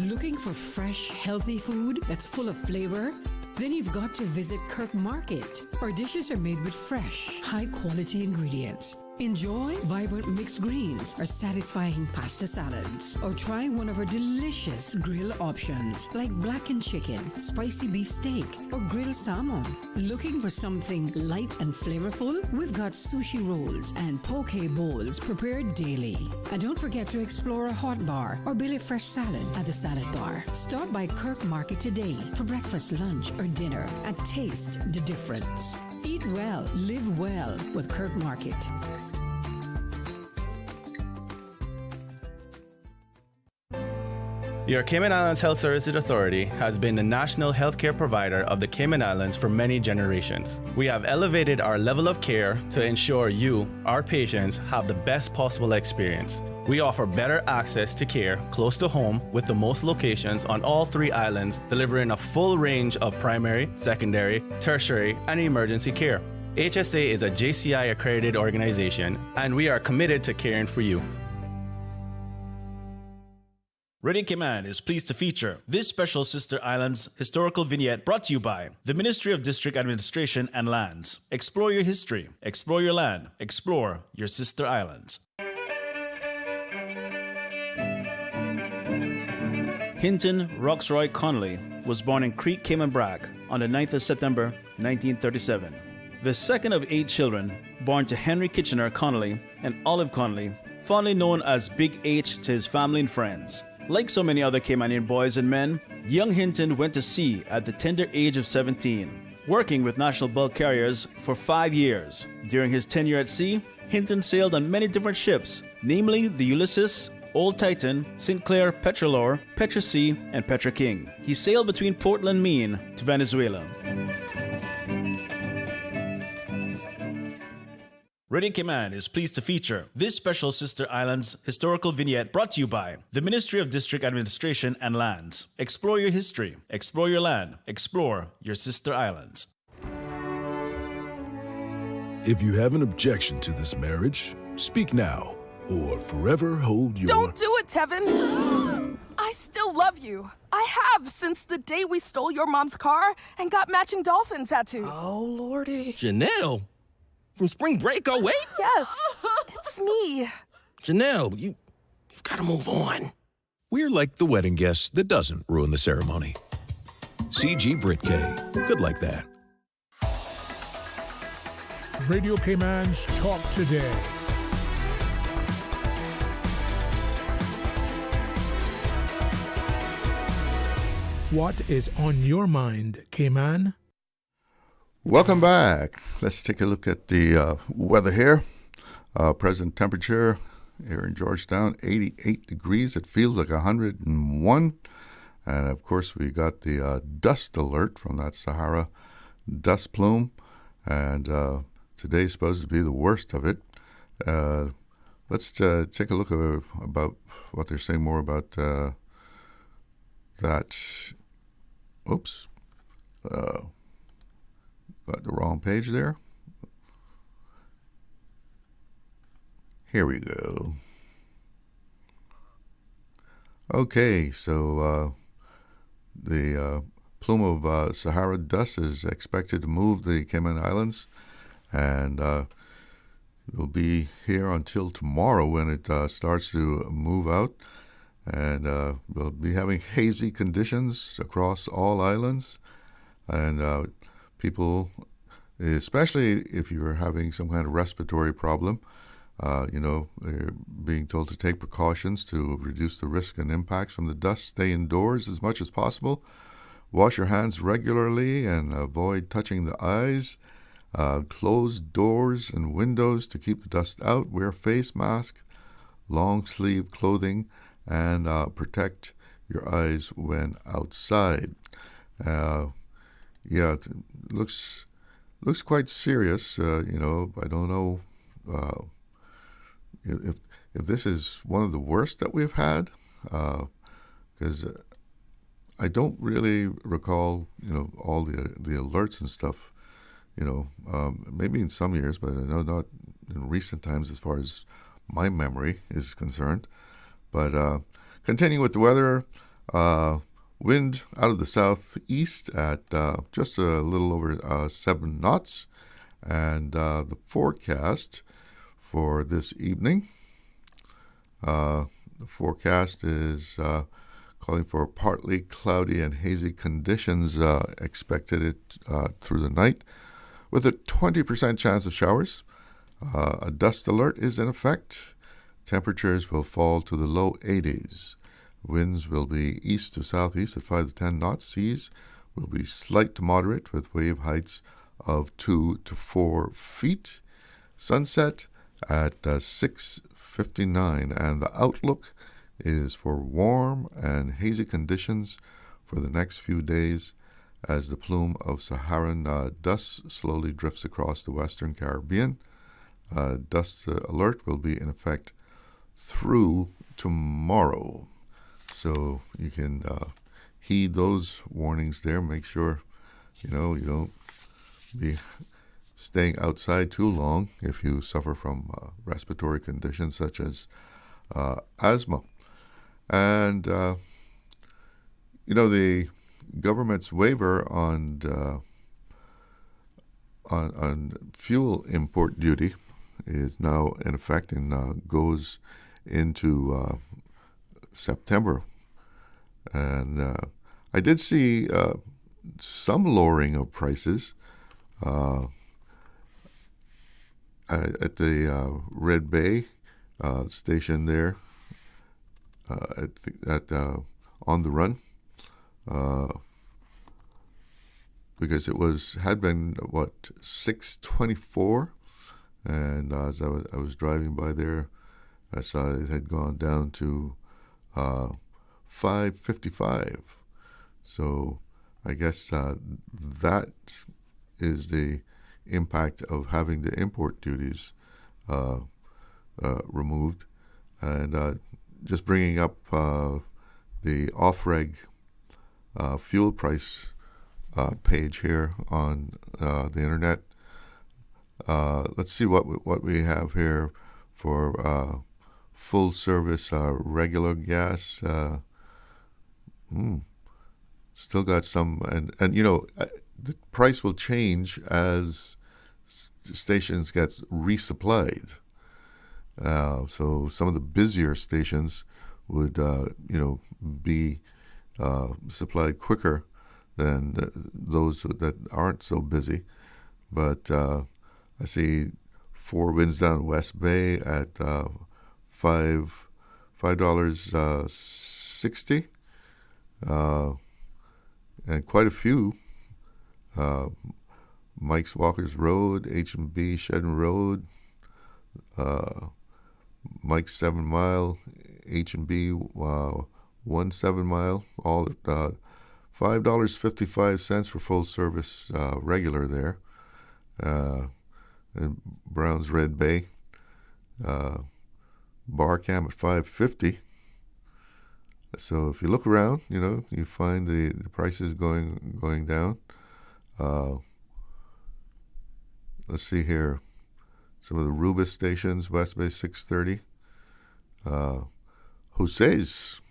Looking for fresh, healthy food that's full of flavor? Then you've got to visit Kirk Market. Our dishes are made with fresh, high-quality ingredients. Enjoy vibrant mixed greens or satisfying pasta salads. Or try one of our delicious grill options like blackened chicken, spicy beef steak, or grilled salmon. Looking for something light and flavorful? We've got sushi rolls and poke bowls prepared daily. And don't forget to explore a hot bar or belly fresh salad at the salad bar. Stop by Kirk Market today for breakfast, lunch, or dinner and taste the difference. Eat well, live well with Kirk Market. Your Cayman Islands Health Services Authority has been the national healthcare provider of the Cayman Islands for many generations. We have elevated our level of care to ensure you, our patients, have the best possible experience. We offer better access to care close to home with the most locations on all 3 islands, delivering a full range of primary, secondary, tertiary, and emergency care. HSA is a JCI accredited organization, and we are committed to caring for you. Radio Cayman is pleased to feature this special Sister Islands historical vignette brought to you by the Ministry of District Administration and Lands. Explore your history, explore your land, explore your Sister Islands. Hinton Roxroy Connolly was born in Creek, Cayman Brac on the 9th of September 1937. The second of 8 children born to Henry Kitchener Connolly and Olive Connolly, fondly known as Big H to his family and friends. Like so many other Caymanian boys and men, young Hinton went to sea at the tender age of 17, working with national bulk carriers for 5 years. During his tenure at sea, Hinton sailed on many different ships, namely the Ulysses, Old Titan, St. Clair, Petrolor, Petra Sea, and Petra King. He sailed between Portland, Maine to Venezuela. Radio Cayman is pleased to feature this special Sister Islands historical vignette brought to you by the Ministry of District Administration and Lands. Explore your history, explore your land, explore your Sister Islands. If you have an objection to this marriage, speak now or forever hold your... Don't do it, Tevin! I still love you. I have since the day we stole your mom's car and got matching dolphin tattoos. Oh, Lordy. Janelle? From spring break, oh wait? Yes, it's me. Janelle, you've got to move on. We're like the wedding guest that doesn't ruin the ceremony. CG Brit K. Good like that. Radio Cayman's Talk Today. What is on your mind, Cayman? Welcome back. Let's take a look at the weather here. Present temperature here in Georgetown, 88 degrees. It feels like 101. And, of course, we got the dust alert from that Sahara dust plume. And today's supposed to be the worst of it. Let's take a look at about what they're saying more about that. Oops. Got the wrong page there. Here we go. Okay, so the plume of Sahara dust is expected to move the Cayman Islands, and will be here until tomorrow when it starts to move out. And we'll be having hazy conditions across all islands, and people, especially if you're having some kind of respiratory problem, they're being told to take precautions to reduce the risk and impacts from the dust. Stay indoors as much as possible. Wash your hands regularly and avoid touching the eyes. Close doors and windows to keep the dust out. Wear face mask, long sleeve clothing, and protect your eyes when outside. Yeah, it looks quite serious. I don't know if this is one of the worst that we've had, because I don't really recall all the alerts and stuff. Maybe in some years, but I know not in recent times as far as my memory is concerned. But continuing with the weather, Wind out of the southeast at just a little over 7 knots. And the forecast for this evening, the forecast is calling for partly cloudy and hazy conditions expected through the night, with a 20% chance of showers. A dust alert is in effect. Temperatures will fall to the low 80s. Winds will be east to southeast at 5 to 10 knots. Seas will be slight to moderate with wave heights of 2 to 4 feet. Sunset at 6:59, and the outlook is for warm and hazy conditions for the next few days as the plume of Saharan dust slowly drifts across the western Caribbean. Dust alert will be in effect through tomorrow. So you can heed those warnings there. Make sure, you don't be staying outside too long if you suffer from respiratory conditions such as asthma. And, the government's waiver on fuel import duty is now in effect and goes into September. And I did see some lowering of prices at the Red Bay station there at On the Run, because it had been $6.24, and as I was driving by there, I saw it had gone down to $5.55. So I guess that is the impact of having the import duties removed, and just bringing up the off-reg fuel price page here on the internet. Let's see what we have here for full service regular gas. Still got some, and the price will change as stations gets resupplied. So some of the busier stations would be supplied quicker than those that aren't so busy. But I see 4 Winds down West Bay at $5.60, and quite a few. Mike's Walker's Road, H&B Shedden Road, Mike's 7 Mile, H&B 1 7 Mile, all at $5.55 for full service regular there. And Brown's Red Bay, Barcam at $5.50. So if you look around, you find the prices going down. Let's see here. Some of the Rubis stations, West Bay 630. Jose's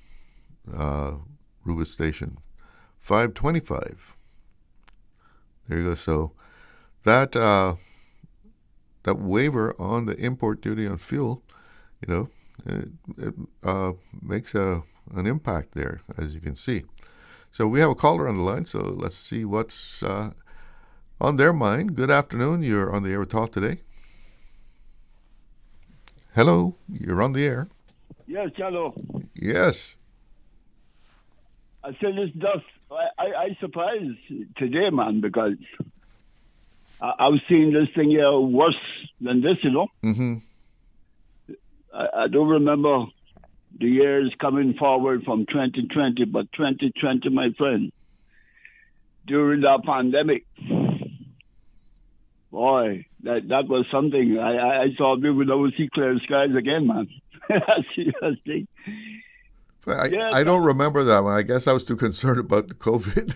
Rubis station, $5.25. There you go. So that waiver on the import duty on fuel, it makes an impact there, as you can see. So we have a caller on the line, so let's see what's on their mind. Good afternoon. You're on the air with Talk Today. Hello, you're on the air. Yes, hello. Yes. I said this dust. I surprised today, man, because I was seeing this thing here worse than this, Mm-hmm. I don't remember the years coming forward from 2020, but 2020, my friend, during the pandemic, boy, that was something. I thought we would never see clear skies again, man. Seriously. I don't remember that one. I guess I was too concerned about the COVID.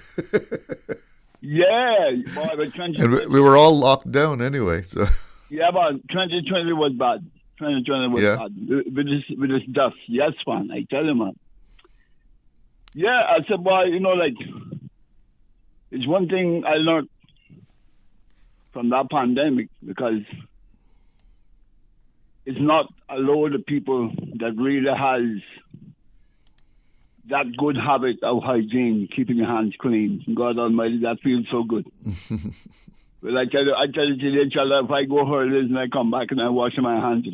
Yeah, boy, but 2020, and we were all locked down anyway. So yeah, but 2020 was bad. 2020 was bad with this dust. Yes, man, I tell you, man. Yeah, I said, boy, like, it's one thing I learned from that pandemic, because it's not a load of people that really has that good habit of hygiene, keeping your hands clean. God Almighty, that feels so good. Well, I tell you today, child, if I go hurlers and I come back and I wash my hands,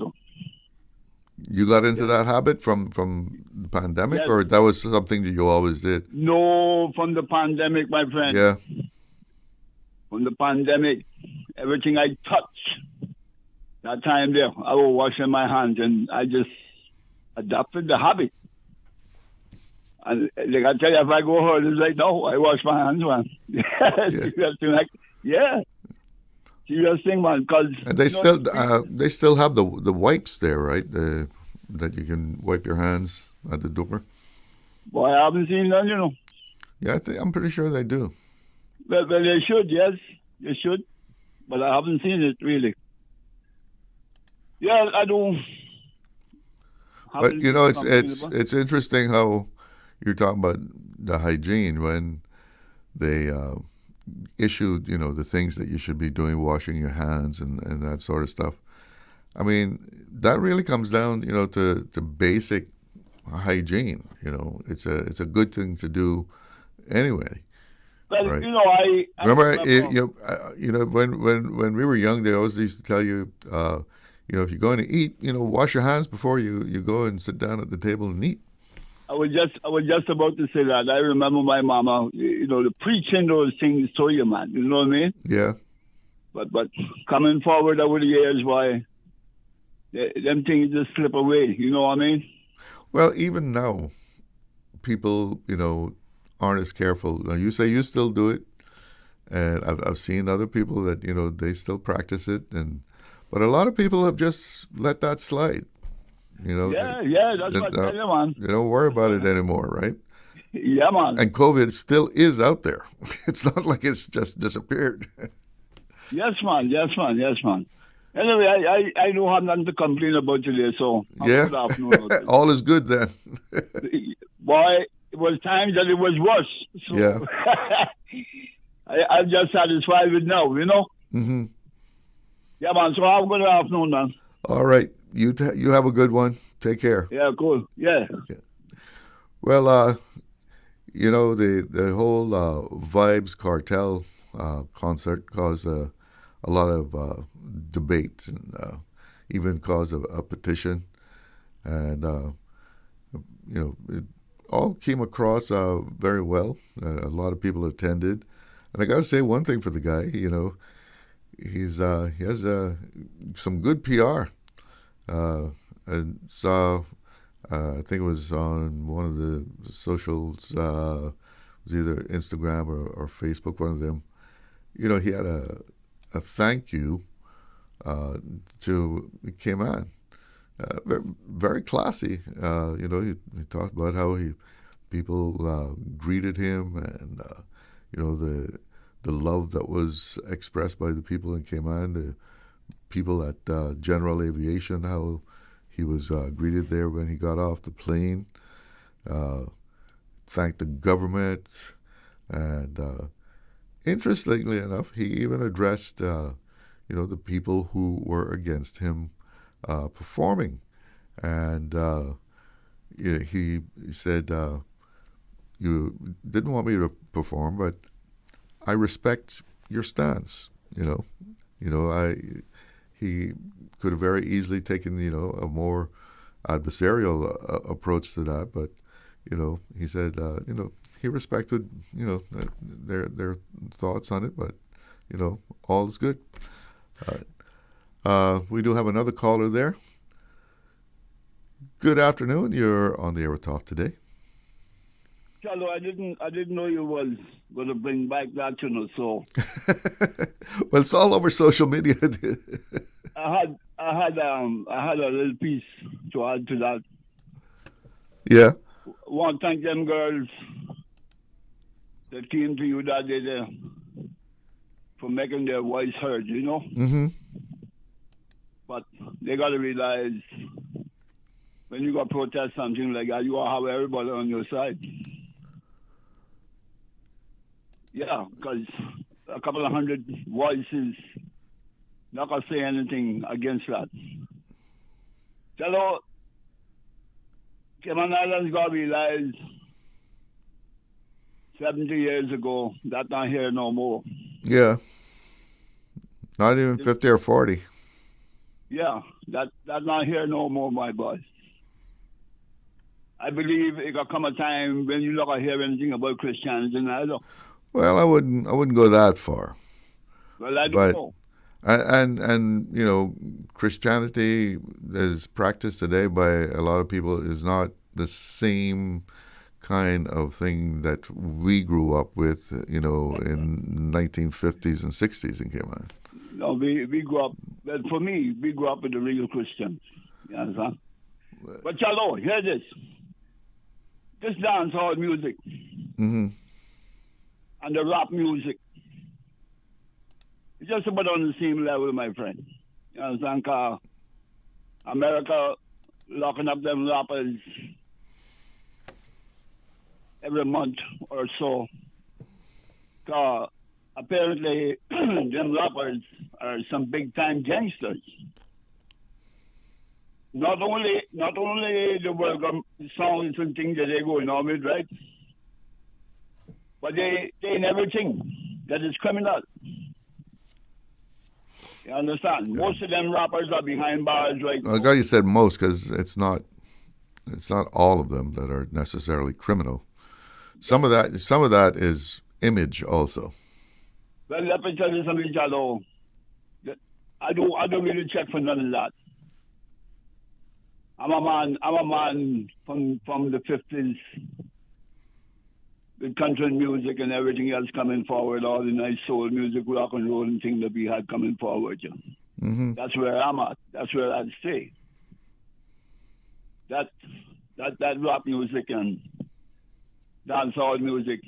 You got into that habit from the pandemic, Yes. or that was something that you always did? No, from the pandemic, my friend. Yeah. From the pandemic, everything I touch, that time there, I was washing my hands, and I just adopted the habit. And like I tell you, if I go home, it's like, no, I wash my hands, man. Serious thing, serious thing, man. Because And they still have the wipes there, right? That you can wipe your hands at the door. Boy, I haven't seen none, Yeah, I'm pretty sure they do. Well, they should, yes, they should, but I haven't seen it really. Yeah, I don't. But it's interesting how you're talking about the hygiene when they issued the things that you should be doing, washing your hands and that sort of stuff. I mean, that really comes down to basic hygiene. It's a good thing to do anyway. Well, right. I remember when we were young, they always used to tell you, if you're going to eat, wash your hands before you go and sit down at the table and eat. I was just about to say that. I remember my mama, the preaching those things to you, man. You know what I mean? Yeah. But coming forward over the years, why them things just slip away. You know what I mean? Well, even now, people, aren't as careful. Now, you say you still do it, and I've seen other people that they still practice it, but a lot of people have just let that slide. Yeah, that's what I tell you, man. They don't worry about it anymore, right? Yeah, man. And COVID still is out there. It's not like it's just disappeared. Yes, man. Anyway, I don't have nothing to complain about today, so yeah, all is good then. Boy, it was times that it was worse. So yeah. I'm just satisfied with now, Mm-hmm. Yeah, man. So have a good afternoon, man. All right. You have a good one. Take care. Yeah, cool. Yeah. Well, the whole Vibes Cartel concert caused a lot of debate and even caused a petition. And, it all came across very well. A lot of people attended. And I got to say one thing for the guy, he has some good PR. And saw, I think it was on one of the socials, it was either Instagram or Facebook, one of them. He had a thank you to Cayman. Very, very classy. He talked about how people greeted him, and the love that was expressed by the people in Cayman, the people at General Aviation, how he was greeted there when he got off the plane. Thanked the government, and interestingly enough, he even addressed the people who were against him performing, and he said, "You didn't want me to perform, but I respect your stance." He could have very easily taken a more adversarial approach to that, but he said he respected their thoughts on it, but all is good. We do have another caller there. Good afternoon. You're on the air with Talk Today. Charlo, I didn't know you was going to bring back that, so. Well, it's all over social media. I had a little piece to add to that. Yeah. Want to thank them girls that came to you that day there for making their voice heard, Mm-hmm. But they got to realize when you got to protest something like that, you got to have everybody on your side. Yeah, because a couple of hundred voices not gonna say anything against that. Hello, Cayman Islands got realized 70 years ago that not here no more. Yeah. Not even 50 or 40. Yeah, that not here no more, my boy. I believe it could come a time when you not gonna hear anything about Christianity neither. Well, I wouldn't go that far. Well, I don't But know. and you know, Christianity as practiced today by a lot of people is not the same kind of thing that we grew up with, you know, in 1950s and 60s in Cayman. No, we grew up. Well, for me, we grew up with the real Christians. You understand? But Chalo, hear this. This dancehall music Mm-hmm. and the rap music, it's just about on the same level, my friend. You understand? 'Cause America locking up them rappers every month or so. 'Cause apparently, them rappers are some big time gangsters. Not only the welcome songs and things that they going on with, right? But they in everything that is criminal. You understand? Most of them rappers are behind bars right I'm glad you said most, because it's not all of them that are necessarily criminal. Some of that is image also. Well, let me tell you something, Jalo. I don't really check for none of that. I'm a man from the 50s with country music and everything else coming forward, all the nice soul music, rock and roll and things that we had coming forward. You know. Mm-hmm. That's where I'm at. That's where I'd stay. That rap music and dancehall music,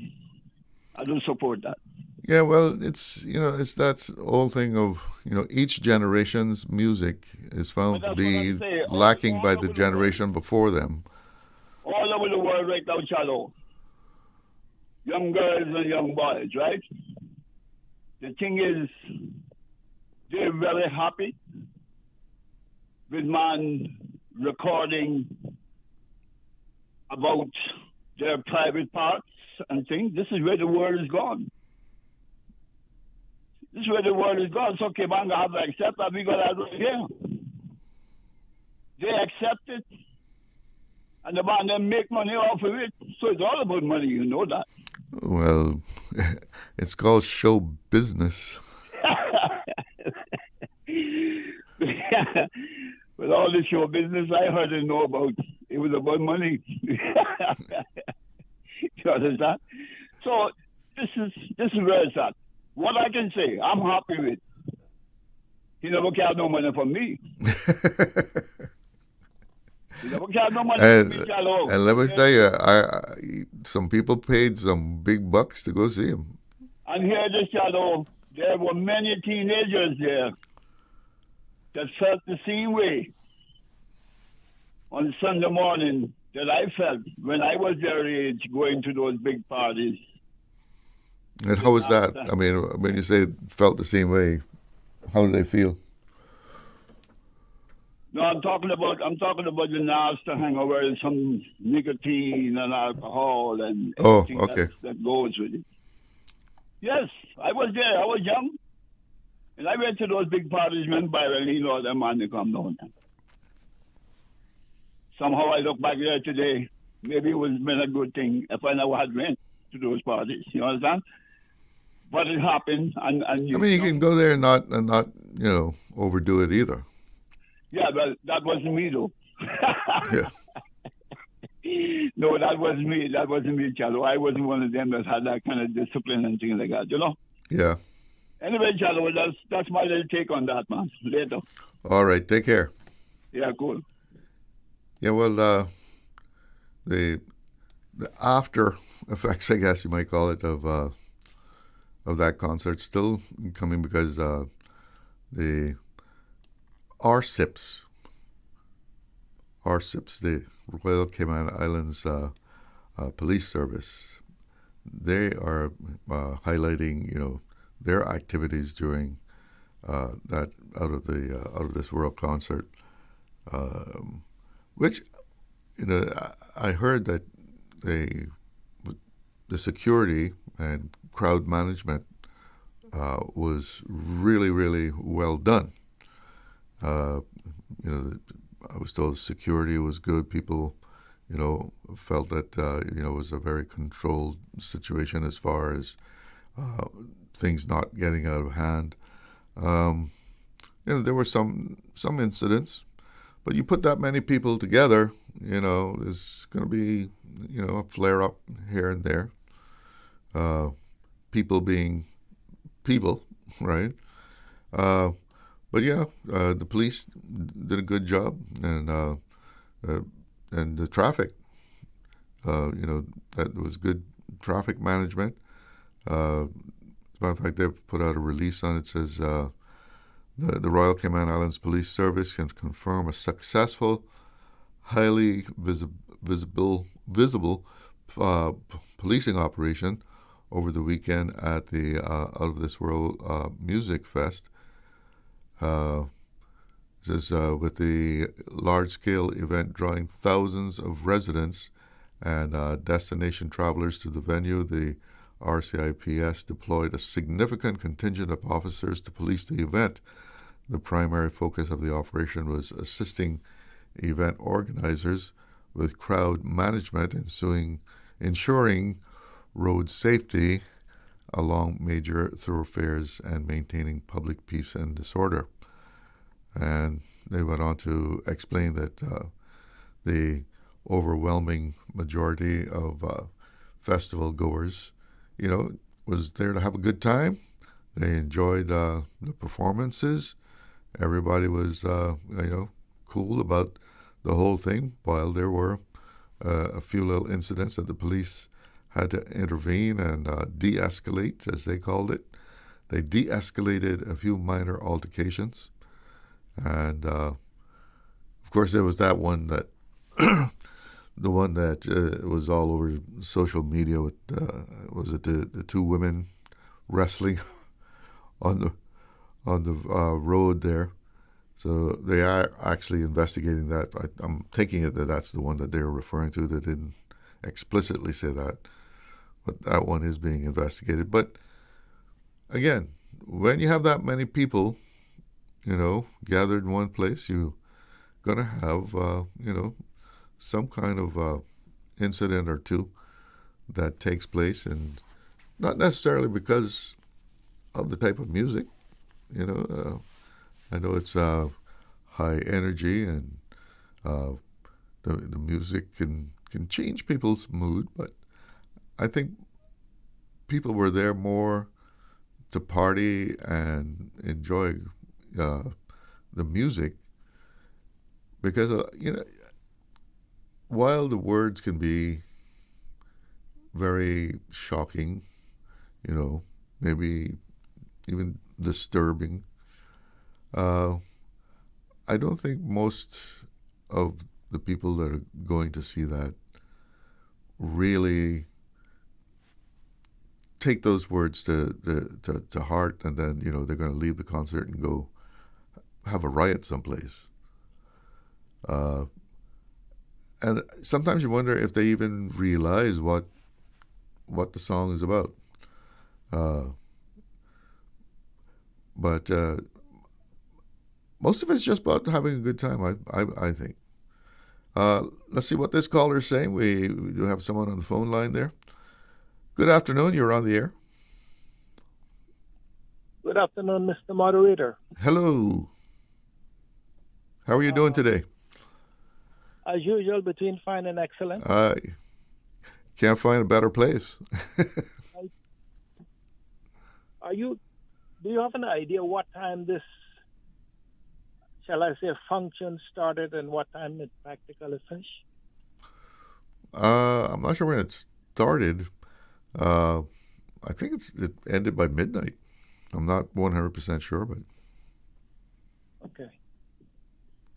I do support that. Yeah, well, it's that whole thing of, each generation's music is found to be lacking by the generation before them. All over the world right now, Chalo. Young girls and young boys, right? The thing is, they're very happy with man recording about their private parts and things. This is where the world is gone. This is where the world is gone. So Cayman have to accept that we got that right here. They accept it, and the man then make money off of it. So it's all about money, you know that. Well, it's called show business. With all the show business I heard and know about, it was about money. You understand? So this is where it's at. What I can say, I'm happy with. He never cared no money from me. He never cared no money from me, Chalo. And let me tell you, some people paid some big bucks to go see him. And here, this Chalo, there were many teenagers there that felt the same way on Sunday morning that I felt when I was their age going to those big parties. And how was that? I mean, when you say felt the same way, how did they feel? No, I'm talking about the nasty hangover and some nicotine and alcohol and everything that goes with it. Yes, I was there. I was young. And I went to those big parties, man, Byron, you know, them man, they come down there. Somehow I look back there today, maybe it would have been a good thing if I never had went to those parties. You understand? But it happened, and you can go there and not overdo it either. Yeah, but that wasn't me though. Yeah. No, that wasn't me. That wasn't me, Chalo. I wasn't one of them that had that kind of discipline and things like that. You know. Yeah. Anyway, Chalo, that's my little take on that, man. Later. All right. Take care. Yeah. Cool. Yeah. Well, the after effects, I guess you might call it, of that concert still coming because the RCIPS, the Royal Cayman Islands Police Service, they are highlighting, their activities during that out of this world concert, which I heard that the security and crowd management was really, really well done. I was told security was good. People, felt that it was a very controlled situation as far as things not getting out of hand. There were some incidents, but you put that many people together, there's going to be, a flare up here and there. People being people, right? But yeah, the police did a good job, and the traffic, that was good traffic management. As a matter of fact, they've put out a release on it. It says the Royal Cayman Islands Police Service can confirm a successful, highly visible policing operation over the weekend at the Out of This World Music Fest. This is with the large-scale event drawing thousands of residents and destination travelers to the venue. The RCIPS deployed a significant contingent of officers to police the event. The primary focus of the operation was assisting event organizers with crowd management and ensuring road safety along major thoroughfares and maintaining public peace and disorder. And they went on to explain that the overwhelming majority of festival goers, was there to have a good time. They enjoyed the performances. Everybody was, cool about the whole thing, while there were a few little incidents that the police had to intervene and de-escalate, as they called it. They de-escalated a few minor altercations. And, of course, there was that one that, the one that was all over social media with, was it the two women wrestling on the road there. So they are actually investigating that. I'm taking it that that's the one that they're referring to. They didn't explicitly say that, but that one is being investigated. But again, when you have that many people, gathered in one place, you're going to have, some kind of incident or two that takes place, and not necessarily because of the type of music. I know it's high energy, and the music can change people's mood, but I think people were there more to party and enjoy the music, because while the words can be very shocking, maybe even disturbing, I don't think most of the people that are going to see that really take those words to heart, and then they're going to leave the concert and go have a riot someplace. And sometimes you wonder if they even realize what the song is about. But most of it's just about having a good time, I think. Let's see what this caller is saying. We do have someone on the phone line there. Good afternoon. You're on the air. Good afternoon, Mr. Moderator. Hello. How are you doing today? As usual, between fine and excellent. I can't find a better place. Do you have an idea what time this, shall I say, function started and what time it practically finished? I'm not sure when it started. I think it ended by midnight. I'm not 100% sure, but okay.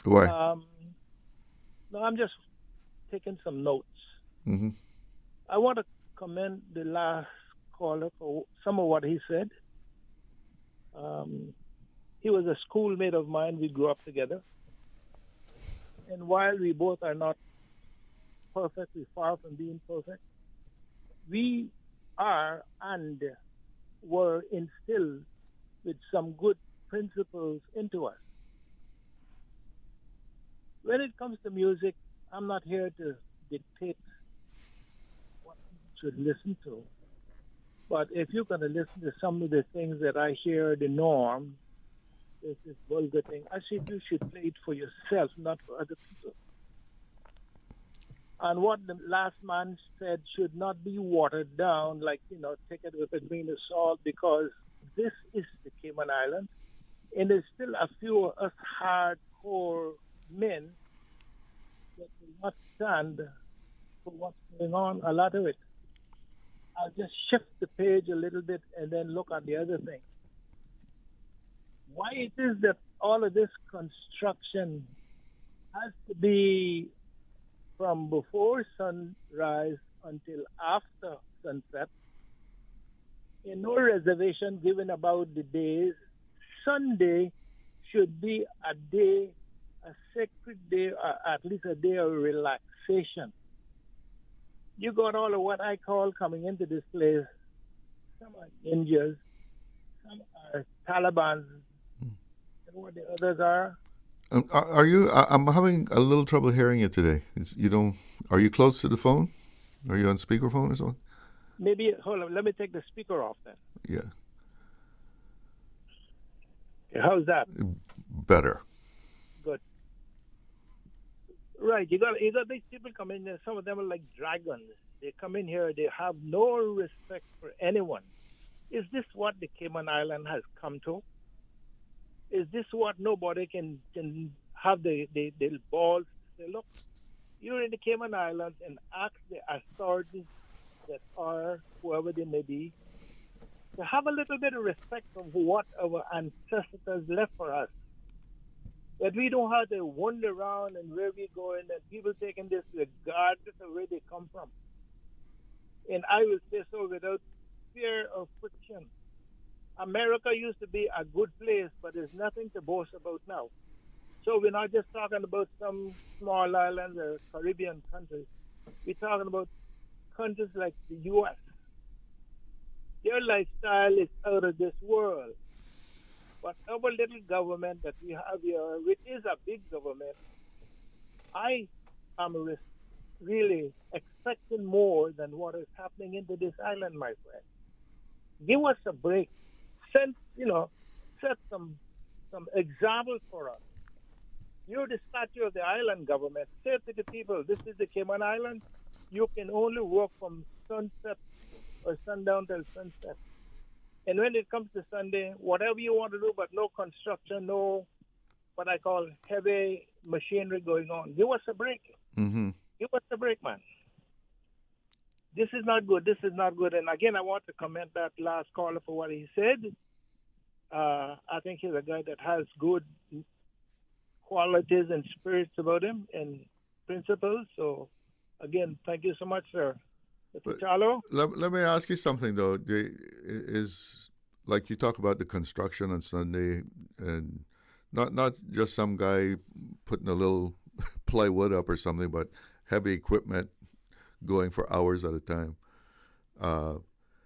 Go ahead. No, I'm just taking some notes. Mm-hmm. I want to commend the last caller for some of what he said. He was a schoolmate of mine. We grew up together. And while we both are not perfectly far from being perfect, we are and were instilled with some good principles into us. When it comes to music, I'm not here to dictate what you should listen to. But if you're going to listen to some of the things that I hear the norm, this vulgar thing, I said you should play it for yourself, not for other people. And what the last man said should not be watered down, like, take it with a grain of salt, because this is the Cayman Islands. And there's still a few of us hardcore men that will not stand for what's going on, a lot of it. I'll just shift the page a little bit and then look at the other thing. Why it is that all of this construction has to be from before sunrise until after sunset, and no reservation given about the days. Sunday should be a day, a sacred day, or at least a day of relaxation. You got all of what I call coming into this place. Some are ninjas, some are Taliban, and what the others are. Are you? I'm having a little trouble hearing you today. Are you close to the phone? Are you on speakerphone or something? Maybe hold on. Let me take the speaker off then. Yeah. Okay, how's that? Better. Good. Right. You got these people come in there. Some of them are like dragons. They come in here. They have no respect for anyone. Is this what the Cayman Island has come to? Is this what nobody can have the balls to say, look, you're in the Cayman Islands, and ask the authorities that are, whoever they may be, to have a little bit of respect of what our ancestors left for us. That we don't have to wander around and where we're going, and people taking this regardless of where they come from. And I will say so without fear of friction. America used to be a good place, but there's nothing to boast about now. So we're not just talking about some small islands or Caribbean countries. We're talking about countries like the U.S. Their lifestyle is out of this world. But our little government that we have here, which is a big government, I am really expecting more than what is happening into this island, my friend. Give us a break. Set some examples for us. You're the statue of the island government. Say to the people, this is the Cayman Islands. You can only work from sunset or sundown till sunset. And when it comes to Sunday, whatever you want to do, but no construction, no what I call heavy machinery going on. Give us a break. Mm-hmm. Give us a break, man. This is not good. This is not good. And again, I want to commend that last caller for what he said. I think he's a guy that has good qualities and spirits about him and principles. So, again, thank you so much, sir. Mr. Charlo? Let me ask you something, though. Is like you talk about the construction on Sunday, and not just some guy putting a little plywood up or something, but heavy equipment going for hours at a time. No.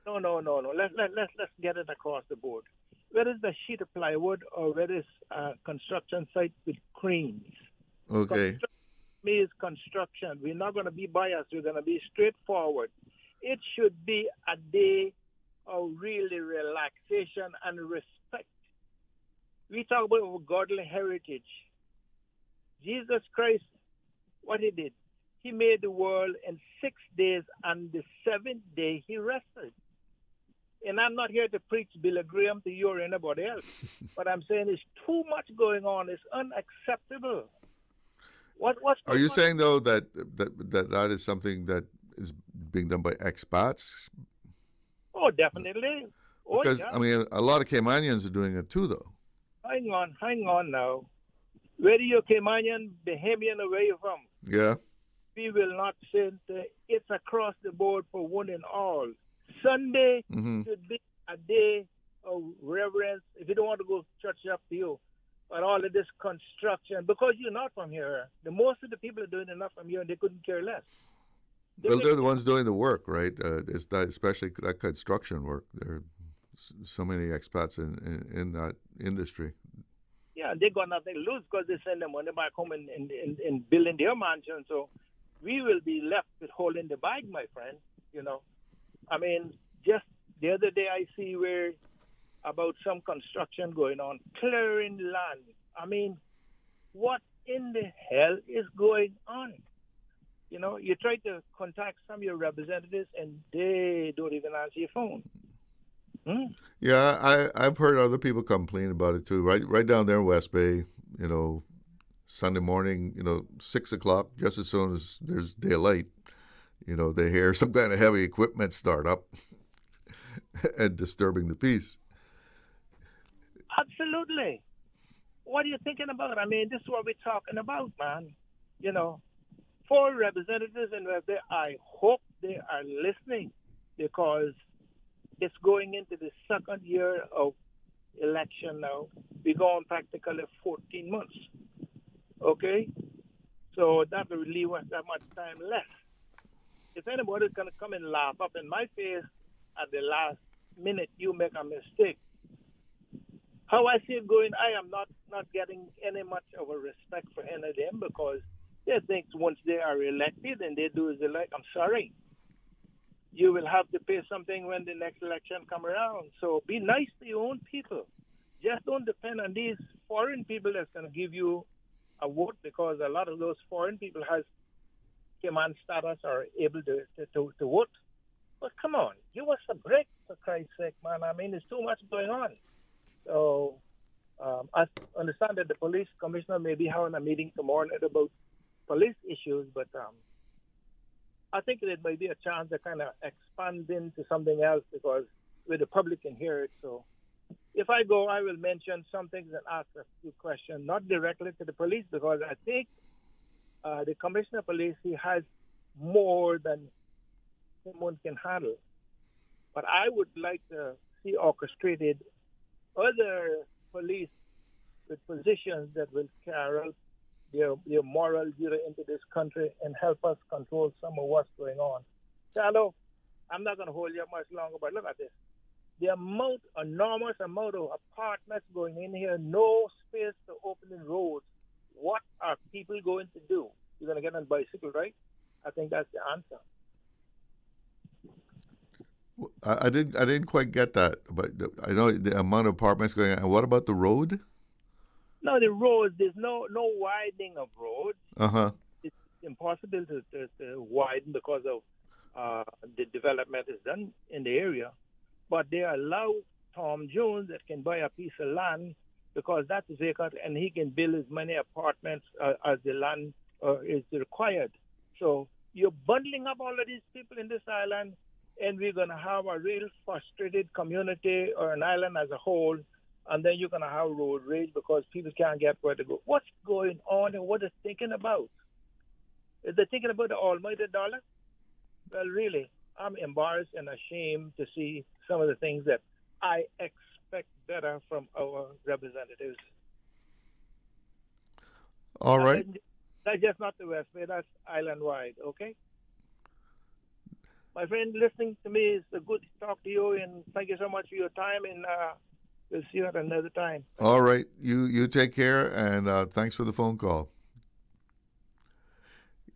Let's get it across the board. Where is the sheet of plywood, or where is a construction site with cranes? Okay. Is construction. We're not going to be biased. We're going to be straightforward. It should be a day of really relaxation and respect. We talk about our godly heritage. Jesus Christ, what he did, he made the world in 6 days, and the seventh day he rested. And I'm not here to preach Billy Graham to you or anybody else. But I'm saying there's too much going on. It's unacceptable. What's Are you saying, though, that is something that is being done by expats? Oh, definitely. Oh, because, yeah. I mean, a lot of Caymanians are doing it, too, though. Hang on now. Where are you, Caymanian, Bahamian, or where are you from? Yeah. we will not sin. It's across the board for one and all. Sunday should be a day of reverence. If you don't want to go to church, up to you. But all of this construction, because you're not from here, the most of the people are doing enough from here, and they couldn't care less. Well, they're the ones doing the work, right? It's that, especially that construction work. There are so many expats in that industry. Yeah, they got nothing to lose because they send their money back home and building their mansion. So we will be left with holding the bag, my friend. You know, I mean, just the other day I see where about some construction going on, clearing land. I mean, what in the hell is going on? You know, you try to contact some of your representatives and they don't even answer your phone. Yeah, I've heard other people complain about it too. Right down there in West Bay, you know, Sunday morning, 6 o'clock, just as soon as there's daylight, they hear some kind of heavy equipment start up and disturbing the peace. Absolutely. What are you thinking about? I mean, this is what we're talking about, man. For representatives and where they, I hope they are listening, because it's going into the second year of election now. We're going practically 14 months. Okay? So that will leave us that much time left. If anybody's going to come and laugh up in my face at the last minute, you make a mistake. How I see it going, I am not getting any much of a respect for any of them, because they think once they are elected and they do as they like, I'm sorry, you will have to pay something when the next election come around. So be nice to your own people. Just don't depend on these foreign people that's going to give you a vote, because a lot of those foreign people has Cayman status are able to vote. But come on, give us a break, for Christ's sake, man. I mean, there's too much going on. So I understand that the police commissioner may be having a meeting tomorrow night about police issues, but I think it might be a chance to kind of expand into something else, because where the public can hear it. So if I go, I will mention some things and ask a few questions, not directly to the police, because I think the commissioner of police, he has more than someone can handle. But I would like to see orchestrated other police with positions that will carry out their moral duty into this country and help us control some of what's going on. Shallow, I'm not going to hold you up much longer, but look at this. The enormous amount of apartments going in here, no space to open the roads. What are people going to do? You're going to get on a bicycle, right? I think that's the answer. I didn't quite get that, but I know the amount of apartments going on. And what about the road? No, the roads, there's no widening of roads. Uh-huh. It's impossible to widen because of the development is done in the area. But they allow Tom Jones that can buy a piece of land, because that's vacant, and he can build as many apartments as the land is required. So you're bundling up all of these people in this island, and we're going to have a real frustrated community or an island as a whole, and then you're going to have road rage because people can't get where to go. What's going on and what is thinking about? Is they thinking about the almighty dollar? Well, really, I'm embarrassed and ashamed to see some of the things that I expect better from our representatives. All right. That's just not the West Bay, that's island-wide, okay? My friend, listening to me is good to talk to you, and thank you so much for your time, and we'll see you at another time. All right. You take care, and thanks for the phone call.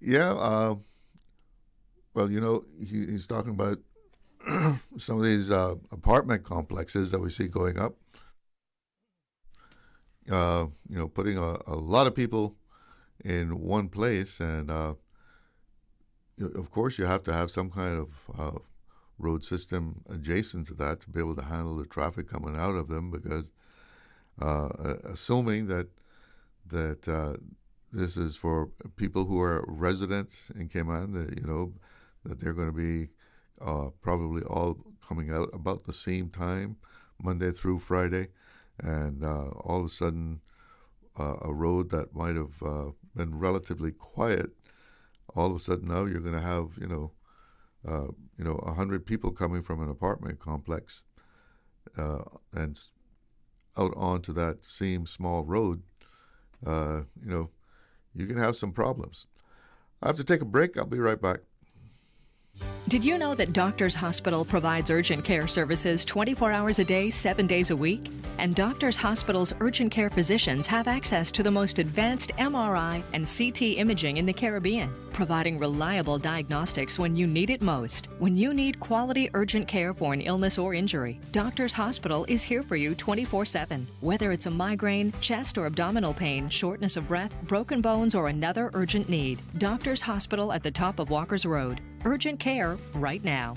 Yeah, well, he's talking about some of these apartment complexes that we see going up. Putting a lot of people in one place, and of course, you have to have some kind of road system adjacent to that to be able to handle the traffic coming out of them, because assuming that this is for people who are residents in Cayman, that they're going to be probably all coming out about the same time, Monday through Friday, and all of a sudden a road that might have been relatively quiet all of a sudden now you're going to have 100 people coming from an apartment complex and out onto that same small road. You can have some problems. I have to take a break. I'll be right back. Did you know that Doctors Hospital provides urgent care services 24 hours a day, 7 days a week? And Doctors Hospital's urgent care physicians have access to the most advanced MRI and CT imaging in the Caribbean, providing reliable diagnostics when you need it most. When you need quality urgent care for an illness or injury, Doctors Hospital is here for you 24/7. Whether it's a migraine, chest or abdominal pain, shortness of breath, broken bones, or another urgent need, Doctors Hospital at the top of Walker's Road. Urgent care right now.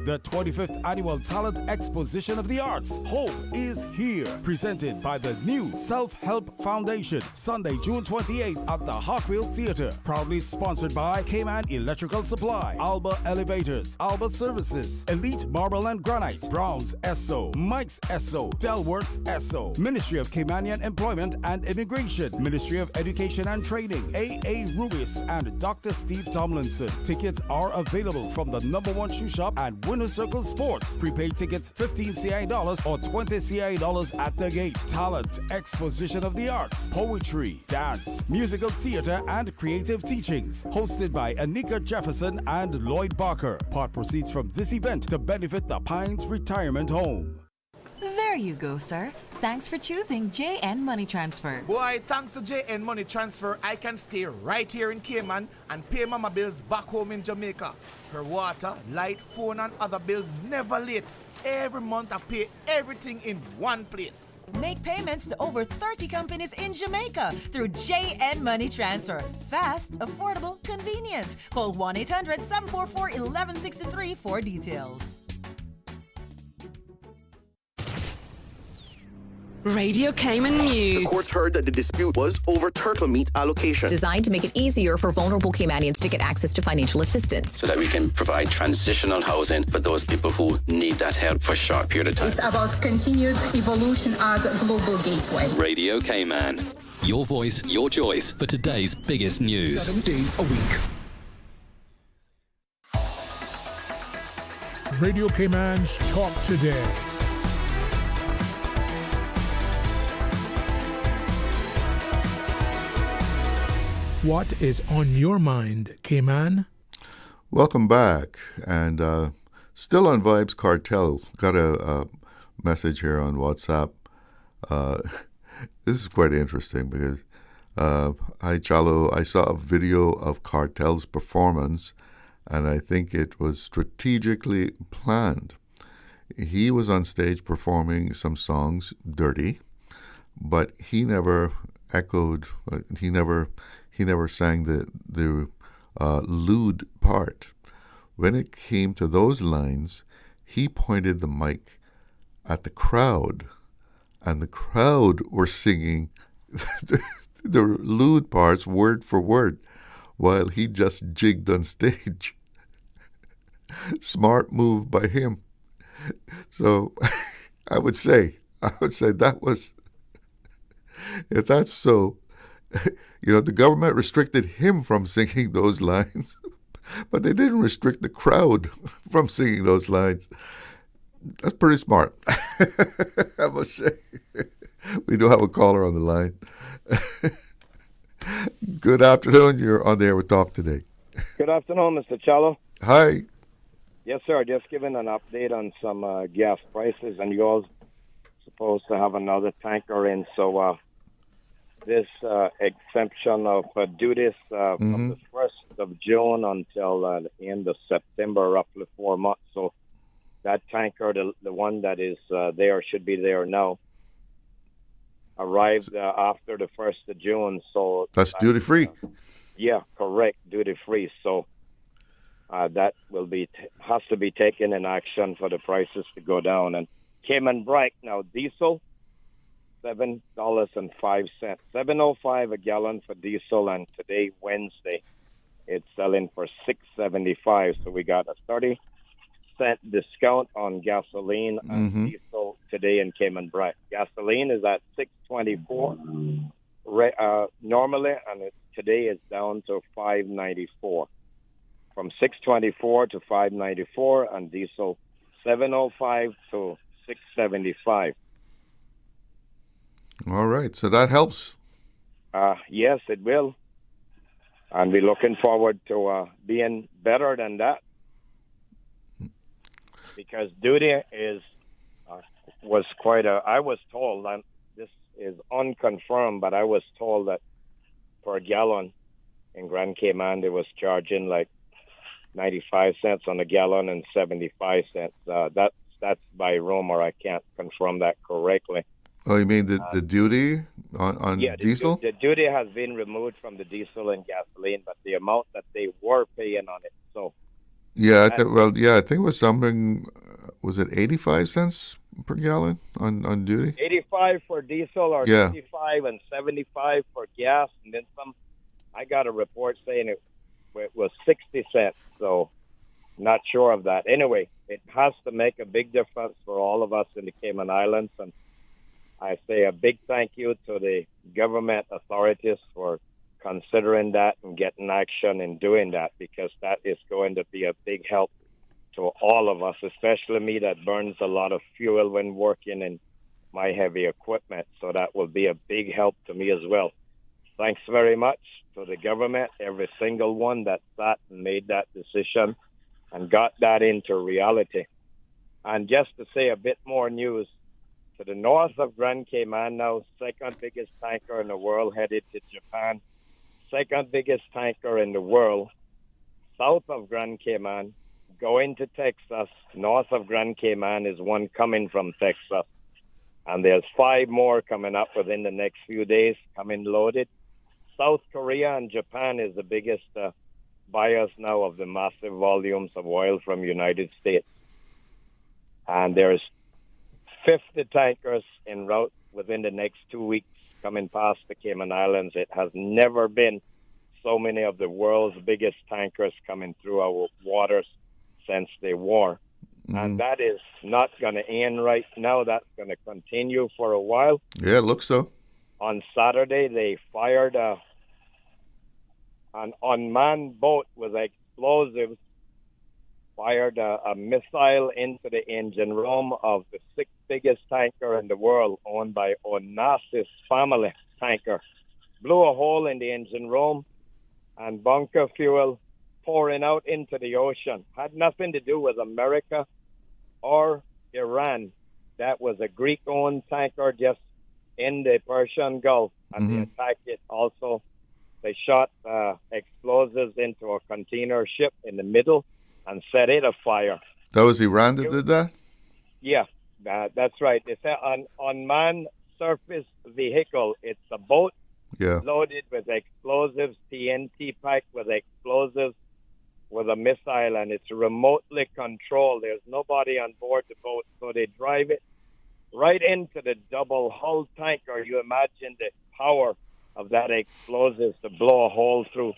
The 25th Annual Talent Exposition of the Arts, Hope is Here, presented by the new Self-Help Foundation, Sunday, June 28th at the Hawkwheel Theater. Proudly sponsored by Cayman Electrical Supply, Alba Elevators, Alba Services, Elite Marble and Granite, Browns Esso, Mike's Esso, Delworth's Esso, Ministry of Caymanian Employment and Immigration, Ministry of Education and Training, A.A. Rubis, and Dr. Steve Tomlinson. Tickets are available from the #1 shoe shop and Winner's Circle Sports. Prepaid tickets $15 CI or $20 CI at the gate. Talent Exposition of the Arts, poetry, dance, musical theater, and creative teachings. Hosted by Anika Jefferson and Lloyd Barker. Part proceeds from this event to benefit the Pines Retirement Home. There you go, sir. Thanks for choosing JN Money Transfer. Boy, thanks to JN Money Transfer, I can stay right here in Cayman and pay Mama bills back home in Jamaica. Her water, light, phone, and other bills never late. Every month I pay everything in one place. Make payments to over 30 companies in Jamaica through JN Money Transfer. Fast, affordable, convenient. Call 1-800-744-1163 for details. Radio Cayman News. The courts heard that the dispute was over turtle meat allocation. Designed to make it easier for vulnerable Caymanians to get access to financial assistance. So that we can provide transitional housing for those people who need that help for a short period of time. It's about continued evolution as a global gateway. Radio Cayman. Your voice, your choice for today's biggest news. 7 days a week. Radio Cayman's Talk Today. What is on your mind, Cayman? Welcome back. And still on Vibes Cartel. Got a message here on WhatsApp. This is quite interesting because, hi, Chalo, I saw a video of Cartel's performance, and I think it was strategically planned. He was on stage performing some songs, dirty, but he never echoed, he never sang the lewd part. When it came to those lines, he pointed the mic at the crowd, and the crowd were singing the lewd parts word for word, while he just jigged on stage. Smart move by him. So I would say that was, if that's so, the government restricted him from singing those lines, but they didn't restrict the crowd from singing those lines. That's pretty smart, I must say. We do have a caller on the line. Good afternoon. You're on the air with Talk Today. Good afternoon, Mr. Chalo. Hi. Yes, sir. Just giving an update on some gas prices, and you're supposed to have another tanker in, so this exemption of duties from the 1st of June until the end of September, roughly 4 months. So that tanker, the one that is there, should be there now, arrived after the 1st of June. So that's duty free. Yeah, correct, duty free. So that will has to be taken in action for the prices to go down. And Cayman Bright now, diesel, $7.05, $7.05 a gallon for diesel, and today, Wednesday, it's selling for $6.75. So we got a 30-cent discount on gasoline and diesel today in Cayman Bright. Gasoline is at $6.24, normally, and today it's down to $5.94. From $6.24 to $5.94, and diesel $7.05 to $6.75. All right, so that helps. Yes, it will, and we're looking forward to being better than that, because duty was quite a. I was told, and this is unconfirmed, but I was told that per gallon in Grand Cayman they was charging like 95 cents on a gallon and 75 cents. That's by rumor. I can't confirm that correctly. Oh, you mean the duty on diesel? The duty has been removed from the diesel and gasoline, but the amount that they were paying on it. So. Yeah, I think it was something. Was it 85 cents per gallon on duty? 85 for diesel, or 65 and 75 for gas, and then some. I got a report saying it was 60 cents. So, not sure of that. Anyway, it has to make a big difference for all of us in the Cayman Islands, and I say a big thank you to the government authorities for considering that and getting action and doing that, because that is going to be a big help to all of us, especially me that burns a lot of fuel when working in my heavy equipment. So that will be a big help to me as well. Thanks very much to the government, every single one that sat and made that decision and got that into reality. And just to say a bit more news, to the north of Grand Cayman now, second biggest tanker in the world headed to Japan, second biggest tanker in the world, south of Grand Cayman, going to Texas. North of Grand Cayman is one coming from Texas. And there's 5 more coming up within the next few days, coming loaded. South Korea and Japan is the biggest buyers now of the massive volumes of oil from United States. And there's 50 tankers en route within the next 2 weeks coming past the Cayman Islands. It has never been so many of the world's biggest tankers coming through our waters since the war. And that is not going to end right now. That's going to continue for a while. Yeah, it looks so. On Saturday, they fired an unmanned boat with explosives, fired a missile into the engine room of the 6th biggest tanker in the world, owned by Onassis family tanker. Blew a hole in the engine room, and bunker fuel pouring out into the ocean. Had nothing to do with America or Iran. That was a Greek-owned tanker just in the Persian Gulf, and they attacked it also. They shot explosives into a container ship in the middle and set it afire. That was Iran that did that? Yeah, that's right. It's an unmanned surface vehicle. It's a boat loaded with explosives, TNT packed with explosives, with a missile, and it's remotely controlled. There's nobody on board the boat, so they drive it right into the double hull tanker. You imagine the power of that explosives to blow a hole through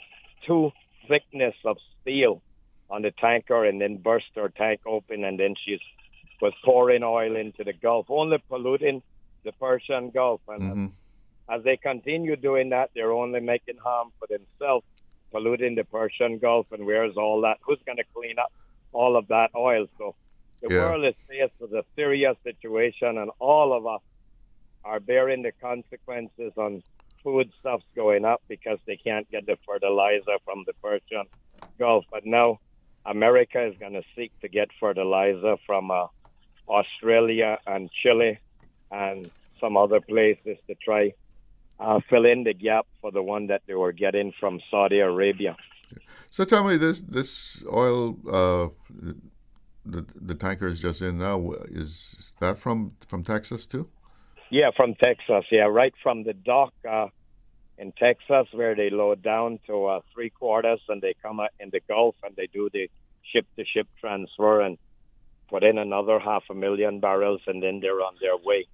2 thickness of steel on the tanker and then burst her tank open, and then she was pouring oil into the Gulf, only polluting the Persian Gulf. And as they continue doing that, they're only making harm for themselves, polluting the Persian Gulf. And where's all that? Who's going to clean up all of that oil? So the world is faced with a serious situation, and all of us are bearing the consequences on foodstuffs going up because they can't get the fertilizer from the Persian Gulf. But now America is going to seek to get fertilizer from Australia and Chile and some other places to try fill in the gap for the one that they were getting from Saudi Arabia. So tell me, this oil, the tanker is just in now, is that from Texas too? Yeah, from Texas. Yeah, right from the dock in Texas, where they load down to 3/4, and they come out in the Gulf and they do the ship-to-ship transfer and put in another 500,000 barrels, and then they're on their way.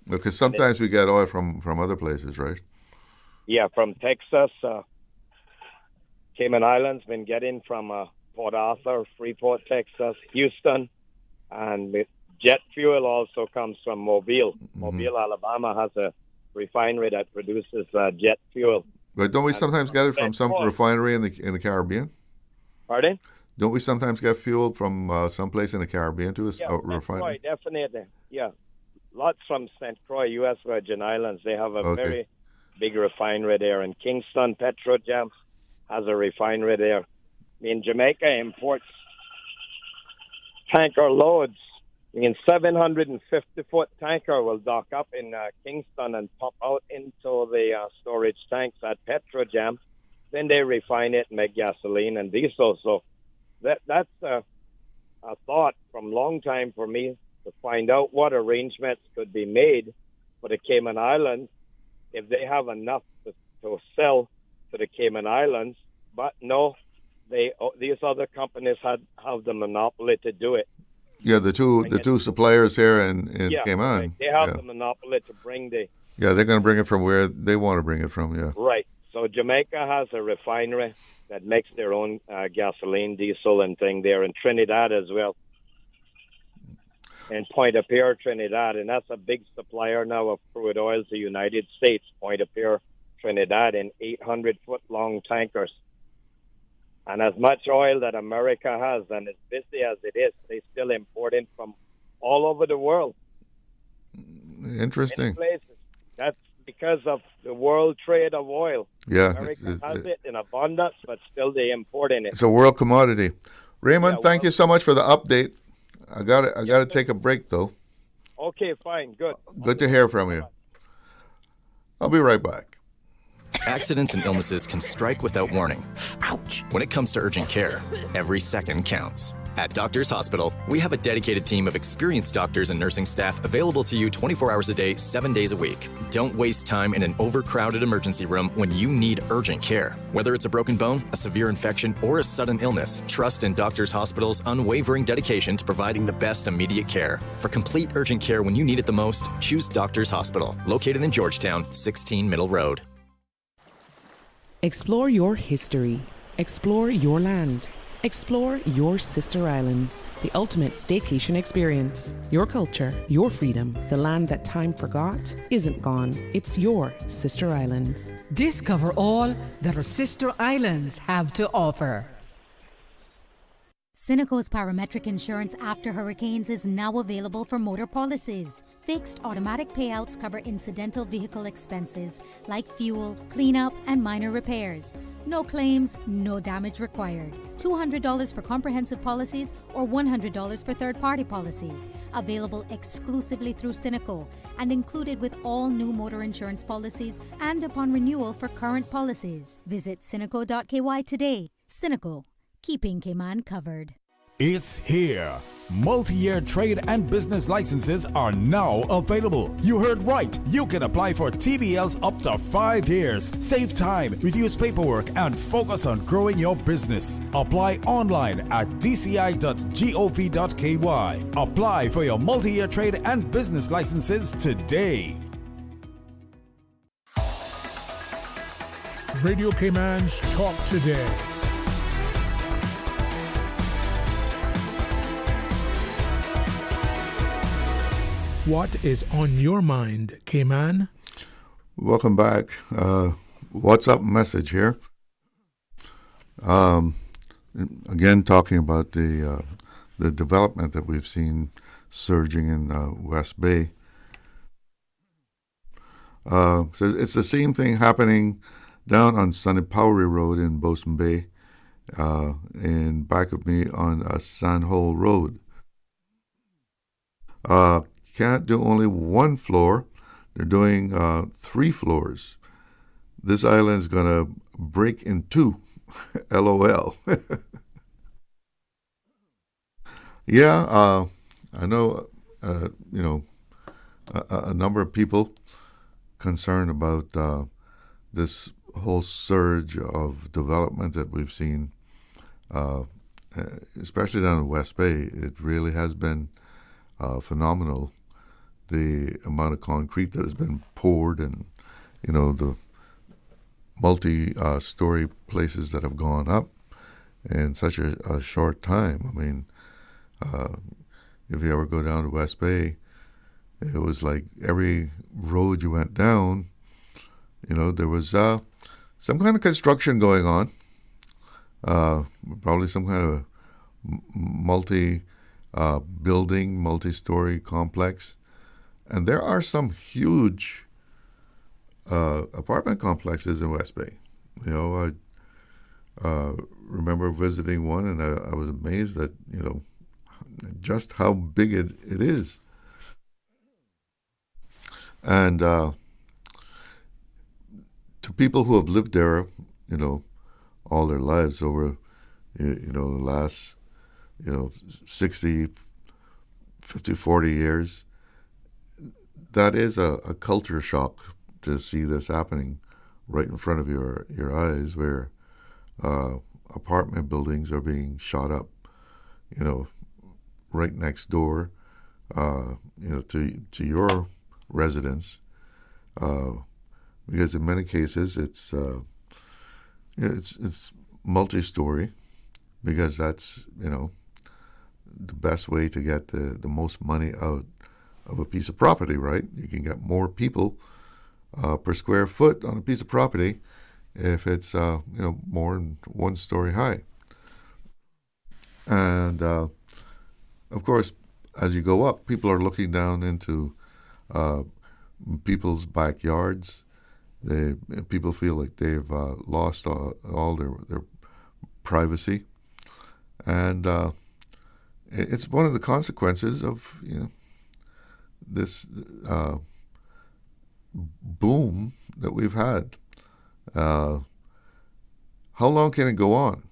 Because sometimes we get oil from other places, right? Yeah, from Texas. Cayman Islands been getting from Port Arthur, Freeport, Texas, Houston, and jet fuel also comes from Mobile. Mobile, Alabama has a refinery that produces jet fuel. But don't we sometimes get it from some refinery in the Caribbean? Pardon? Don't we sometimes get fuel from someplace in the Caribbean to a refinery? Croix, definitely. Yeah. Lots from St. Croix, U.S. Virgin Islands. They have a very big refinery there. And Kingston Petrojam has a refinery there. I mean, Jamaica imports tanker loads. I mean, 750-foot tanker will dock up in Kingston and pop out into the storage tanks at Petrojam. Then they refine it and make gasoline and diesel. So that's a thought from long time for me to find out what arrangements could be made for the Cayman Islands if they have enough to sell to the Cayman Islands. But no, these other companies have the monopoly to do it. Yeah, the two suppliers here in Cayman. Right. They have the monopoly to bring the... Yeah, they're going to bring it from where they want to bring it from, yeah. Right. So Jamaica has a refinery that makes their own gasoline, diesel, and thing there, in Trinidad as well. And Point-à-Pierre, Trinidad, and that's a big supplier now of crude oil to the United States, Point-à-Pierre, Trinidad, in 800-foot-long tankers. And as much oil that America has, and as busy as it is, they still import it from all over the world. Interesting. Many places. That's because of the world trade of oil. Yeah. America has it in abundance, but still they import in it. It's a world commodity. Raymond, thank you so much for the update. I got to take a break, though. Okay, fine. Good. Good to hear from you. I'll be right back. Accidents and illnesses can strike without warning. Ouch! When it comes to urgent care, every second counts. At Doctors Hospital, we have a dedicated team of experienced doctors and nursing staff available to you 24 hours a day, 7 days a week. Don't waste time in an overcrowded emergency room when you need urgent care. Whether it's a broken bone, a severe infection, or a sudden illness, trust in Doctors Hospital's unwavering dedication to providing the best immediate care. For complete urgent care when you need it the most, choose Doctors Hospital, located in Georgetown, 16 Middle Road. Explore your history. Explore your land. Explore your sister islands, the ultimate staycation experience. Your culture, your freedom, the land that time forgot isn't gone. It's your sister islands. Discover all that our sister islands have to offer. Cineco's parametric insurance after hurricanes is now available for motor policies. Fixed automatic payouts cover incidental vehicle expenses like fuel, cleanup, and minor repairs. No claims, no damage required. $200 for comprehensive policies or $100 for third-party policies. Available exclusively through Cineco and included with all new motor insurance policies and upon renewal for current policies. Visit Cineco.ky today. Cineco. Keeping Cayman covered. It's here. Multi-year trade and business licenses are now available. You heard right. You can apply for TBLs up to 5 years. Save time, reduce paperwork, and focus on growing your business. Apply online at dci.gov.ky. Apply for your multi-year trade and business licenses today. Radio Cayman's Talk Today. What is on your mind, Cayman? Welcome back. WhatsApp message here. Again, talking about the development that we've seen surging in West Bay. So it's the same thing happening down on Sunnypowery Road in Bosun Bay, and back of me on San Hole Road. Can't do only one floor. They're doing 3 floors. This island's going to break in 2. LOL. Yeah, I know, a number of people concerned about this whole surge of development that we've seen, especially down in West Bay. It really has been phenomenal. The amount of concrete that has been poured and, the multi-story places that have gone up in such a short time. I mean, if you ever go down to West Bay, It was like every road you went down, there was some kind of construction going on. Probably some kind of multi-building, multi-story complex. And there are some huge apartment complexes in West Bay. I remember visiting one, and I was amazed that, just how big it is. And to people who have lived there, all their lives over, the last, 60, 50, 40 years, that is a culture shock to see this happening right in front of your eyes, where apartment buildings are being shot up, right next door, to your residence, because in many cases it's multi-story, because that's the best way to get the most money out of a piece of property, right? You can get more people per square foot on a piece of property if it's more than 1 story high. And of course, as you go up, people are looking down into people's backyards. People feel like they've lost all their privacy, and it's one of the consequences of this boom that we've had. How long can it go on?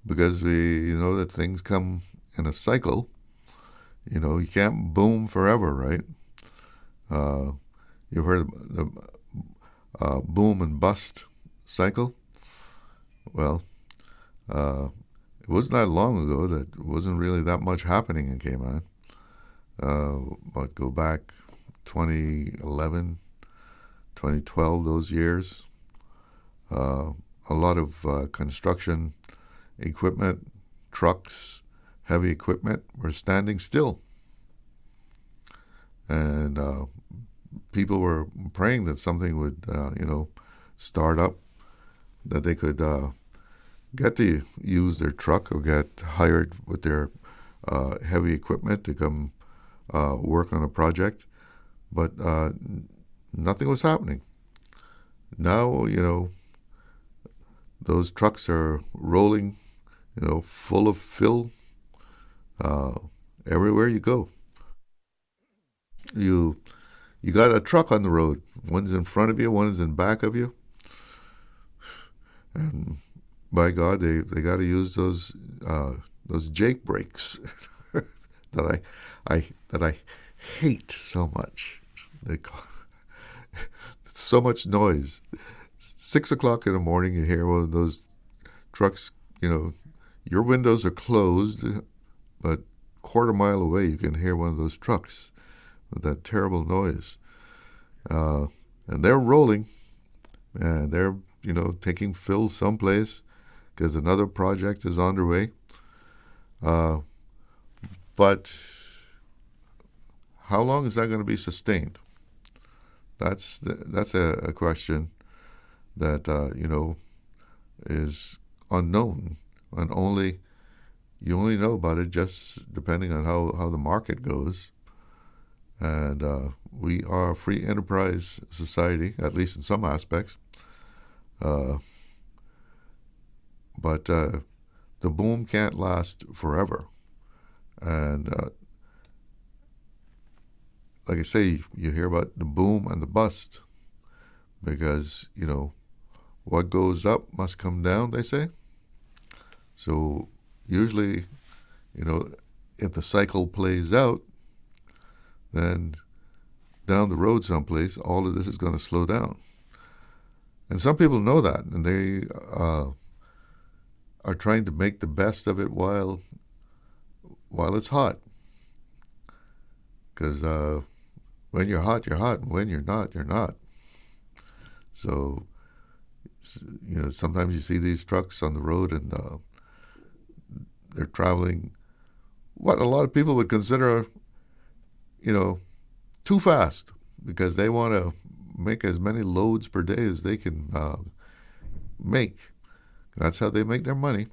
Because we know that things come in a cycle. You can't boom forever, right? You've heard the boom and bust cycle? Well, it wasn't that long ago that wasn't really that much happening in Cayman. But go back 2011, 2012, those years, a lot of construction equipment, trucks, heavy equipment were standing still. And people were praying that something would, start up, that they could get to use their truck or get hired with their heavy equipment to come work on a project. But nothing was happening. Now, those trucks are rolling, full of fill everywhere you go. You got a truck on the road. One's in front of you, one's in back of you. And by God, they got to use those Jake brakes that I hate so much. So much noise. 6 o'clock in the morning, you hear one of those trucks. Your windows are closed, but quarter mile away, you can hear one of those trucks with that terrible noise. And they're rolling, and they're, taking fill someplace because another project is underway. But how long is that going to be sustained? That's a question that, is unknown, and you only know about it just depending on how the market goes. And we are a free enterprise society, at least in some aspects. But the boom can't last forever. And like I say, you hear about the boom and the bust because, what goes up must come down, they say. So usually, if the cycle plays out, then down the road someplace, all of this is going to slow down. And some people know that, and they are trying to make the best of it while it's hot. Because when you're hot, and when you're not, you're not. So, sometimes you see these trucks on the road, and they're traveling what a lot of people would consider, too fast because they want to make as many loads per day as they can make. That's how they make their money.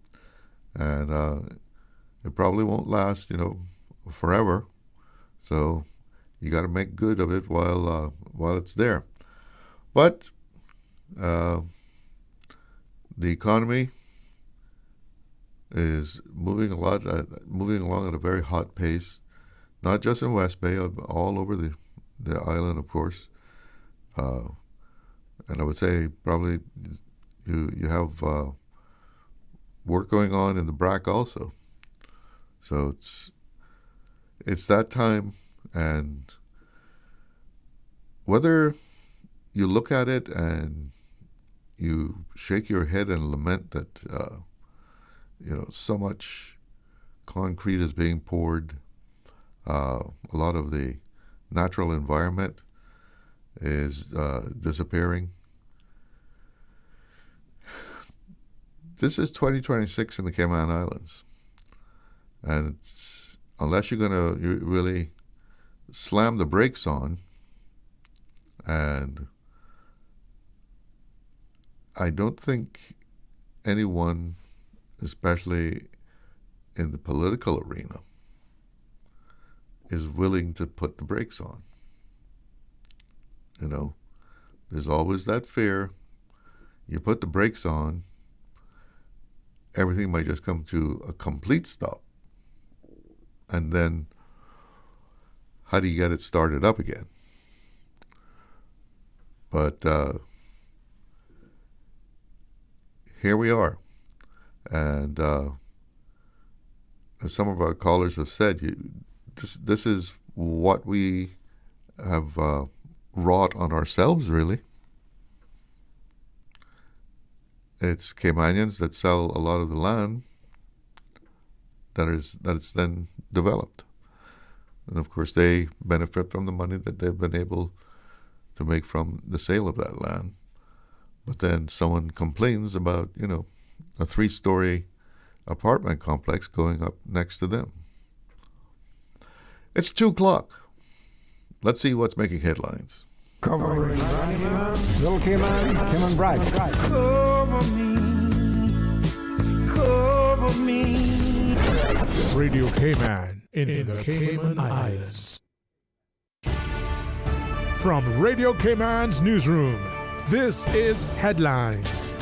And it probably won't last, forever. So you got to make good of it while it's there. But the economy is moving along at a very hot pace, not just in West Bay, all over the island, of course. And I would say probably you have work going on in the BRAC also. So it's that time, and whether you look at it and you shake your head and lament that so much concrete is being poured, a lot of the natural environment is disappearing. This is 2026 in the Cayman Islands, and unless you're going to really slam the brakes on, and I don't think anyone, especially in the political arena, is willing to put the brakes on. There's always that fear. You put the brakes on, everything might just come to a complete stop. And then how do you get it started up again? But here we are. And as some of our callers have said, this is what we have wrought on ourselves, really. It's Caymanians that sell a lot of the land that it's then developed. And of course they benefit from the money that they've been able to make from the sale of that land. But then someone complains about, a 3-story apartment complex going up next to them. It's 2:00. Let's see what's making headlines. Covering Little Cayman, Cayman Bride. Cover me. Radio Cayman in the Cayman Islands. From Radio Cayman's newsroom, this is Headlines.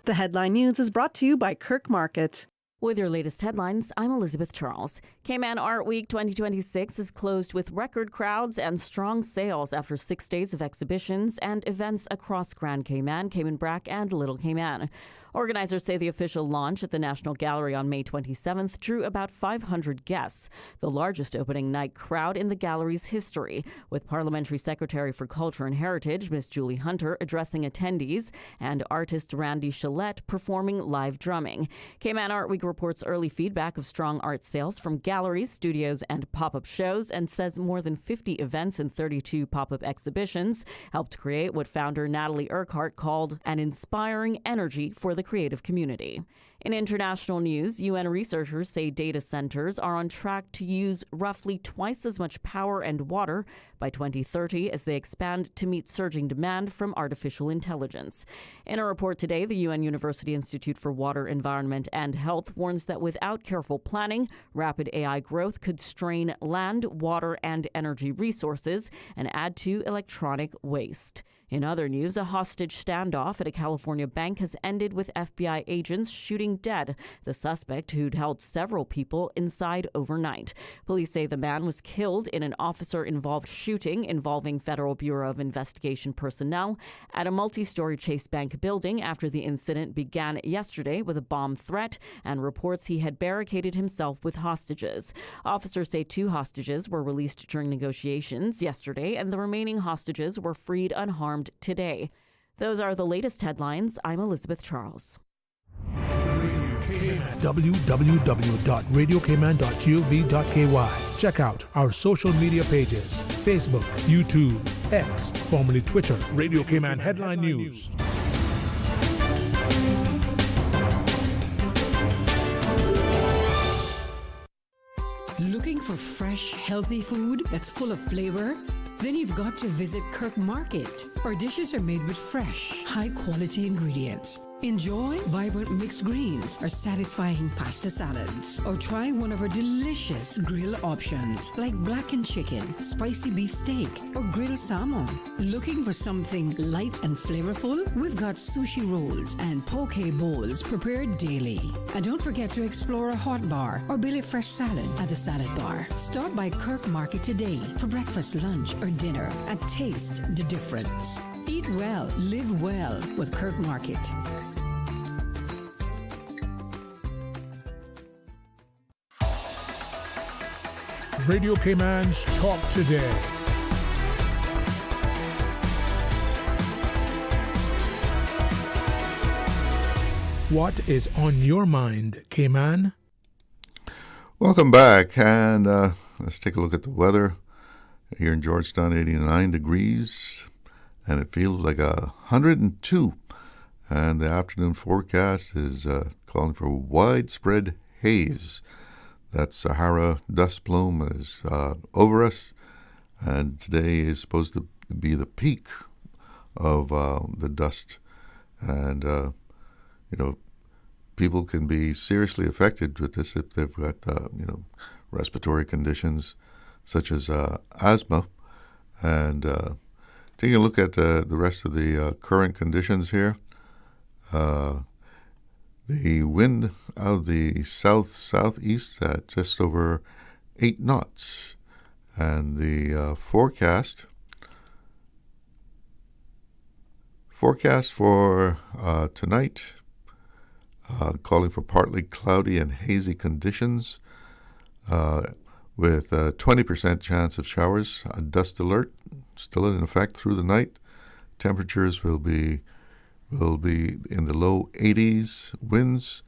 The headline news is brought to you by Kirk Market. With your latest headlines, I'm Elizabeth Charles. Cayman Art Week 2026 is closed with record crowds and strong sales after 6 days of exhibitions and events across Grand Cayman, Cayman Brac, and Little Cayman. Organizers say the official launch at the National Gallery on May 27th drew about 500 guests, the largest opening night crowd in the gallery's history, with Parliamentary Secretary for Culture and Heritage, Ms. Julie Hunter, addressing attendees, and artist Randy Chalette performing live drumming. Cayman Art Week reports early feedback of strong art sales from galleries, studios, and pop-up shows, and says more than 50 events and 32 pop-up exhibitions helped create what founder Natalie Urquhart called an inspiring energy for the creative community. In international news, UN researchers say data centers are on track to use roughly twice as much power and water by 2030 as they expand to meet surging demand from artificial intelligence. In a report today, the UN University Institute for Water, Environment and Health warns that without careful planning, rapid AI growth could strain land, water, and energy resources and add to electronic waste. In other news, a hostage standoff at a California bank has ended with FBI agents shooting dead the suspect who'd held several people inside overnight. Police say the man was killed in an officer-involved shooting involving Federal Bureau of Investigation personnel at a multi-story Chase Bank building after the incident began yesterday with a bomb threat and reports he had barricaded himself with hostages. Officers say 2 hostages were released during negotiations yesterday, and the remaining hostages were freed unharmed today. Those are the latest headlines. I'm Elizabeth Charles. www.radiocayman.gov.ky. Check out our social media pages: Facebook, YouTube, X, formerly Twitter, Radio Cayman Headline News. Looking for fresh, healthy food that's full of flavor? Then you've got to visit Kirk Market. Our dishes are made with fresh, high-quality ingredients. Enjoy vibrant mixed greens or satisfying pasta salads. Or try one of our delicious grill options like blackened chicken, spicy beef steak, or grilled salmon. Looking for something light and flavorful? We've got sushi rolls and poke bowls prepared daily. And don't forget to explore a hot bar or Billy Fresh salad at the salad bar. Stop by Kirk Market today for breakfast, lunch, or dinner and taste the difference. Eat well, live well with Kirk Market. Radio Cayman's Talk Today. What is on your mind, Cayman? Welcome back, and let's take a look at the weather. Here in Georgetown, 89 degrees, and it feels like 102. And the afternoon forecast is calling for widespread haze. That Sahara dust plume is over us, and today is supposed to be the peak of the dust. And, people can be seriously affected with this if they've got, respiratory conditions such as asthma. And taking a look at the rest of the current conditions here, the wind out of the south-southeast at just over 8 knots. And the forecast for tonight, calling for partly cloudy and hazy conditions with a 20% chance of showers. A dust alert still in effect through the night. Temperatures will be in the low 80s. Winds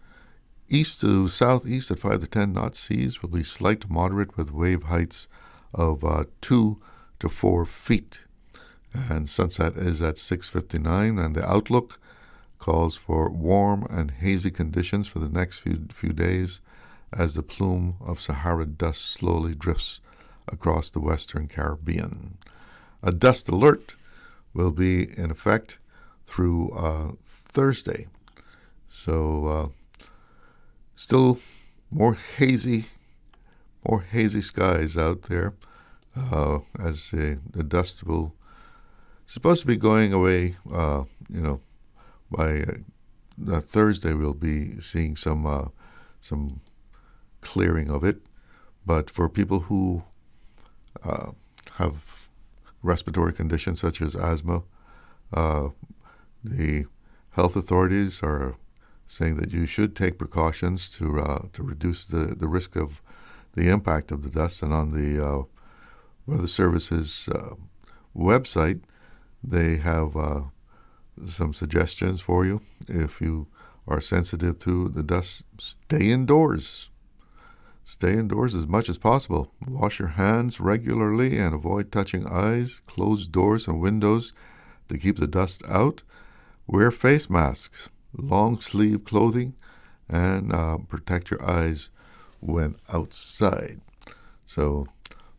east to southeast at 5 to 10 knot. Seas will be slight to moderate with wave heights of 2 to 4 feet. And sunset is at 6:59, and the outlook calls for warm and hazy conditions for the next few days as the plume of Sahara dust slowly drifts across the Western Caribbean. A dust alert will be in effect through Thursday. So still more hazy skies out there as the dust will supposed to be going away. By Thursday we'll be seeing some clearing of it. But for people who have respiratory conditions such as asthma, the health authorities are saying that you should take precautions to reduce the risk of the impact of the dust. And on the Weather Service's website, they have some suggestions for you. If you are sensitive to the dust, stay indoors. Stay indoors as much as possible. Wash your hands regularly and avoid touching eyes, close doors and windows to keep the dust out. Wear face masks, long sleeve clothing, and protect your eyes when outside. So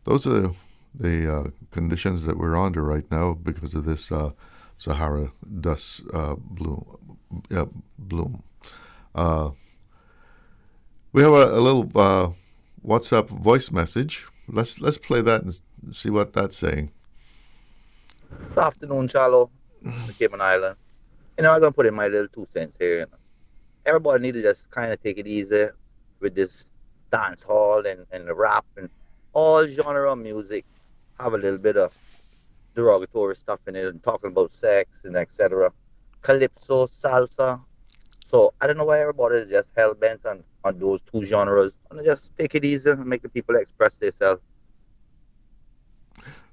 those are the conditions that we're under right now because of this Sahara dust bloom. We have a little WhatsApp voice message. Let's play that and see what that's saying. Good afternoon, Charlo, the Cayman Islands. I'm going to put in my little 2 cents here. Everybody need to just kind of take it easy with this dance hall and the rap and all genre of music. Have a little bit of derogatory stuff in it and talking about sex and etc. Calypso, salsa. So I don't know why everybody is just hell-bent on those 2 genres. And just take it easy and make the people express themselves.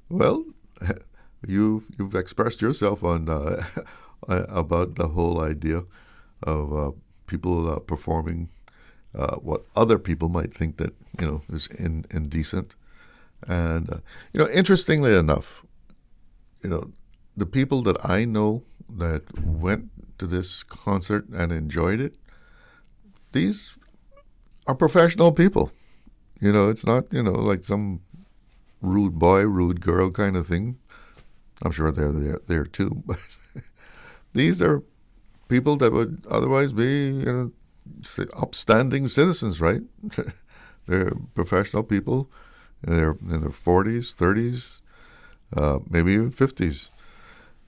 Well, you've expressed yourself on about the whole idea of people performing what other people might think that is indecent. And interestingly enough, the people that I know that went to this concert and enjoyed it, these are professional people. It's not, like some rude boy, rude girl kind of thing. I'm sure they're there too, but these are people that would otherwise be, upstanding citizens, right? They're professional people in their 40s, 30s, maybe even 50s.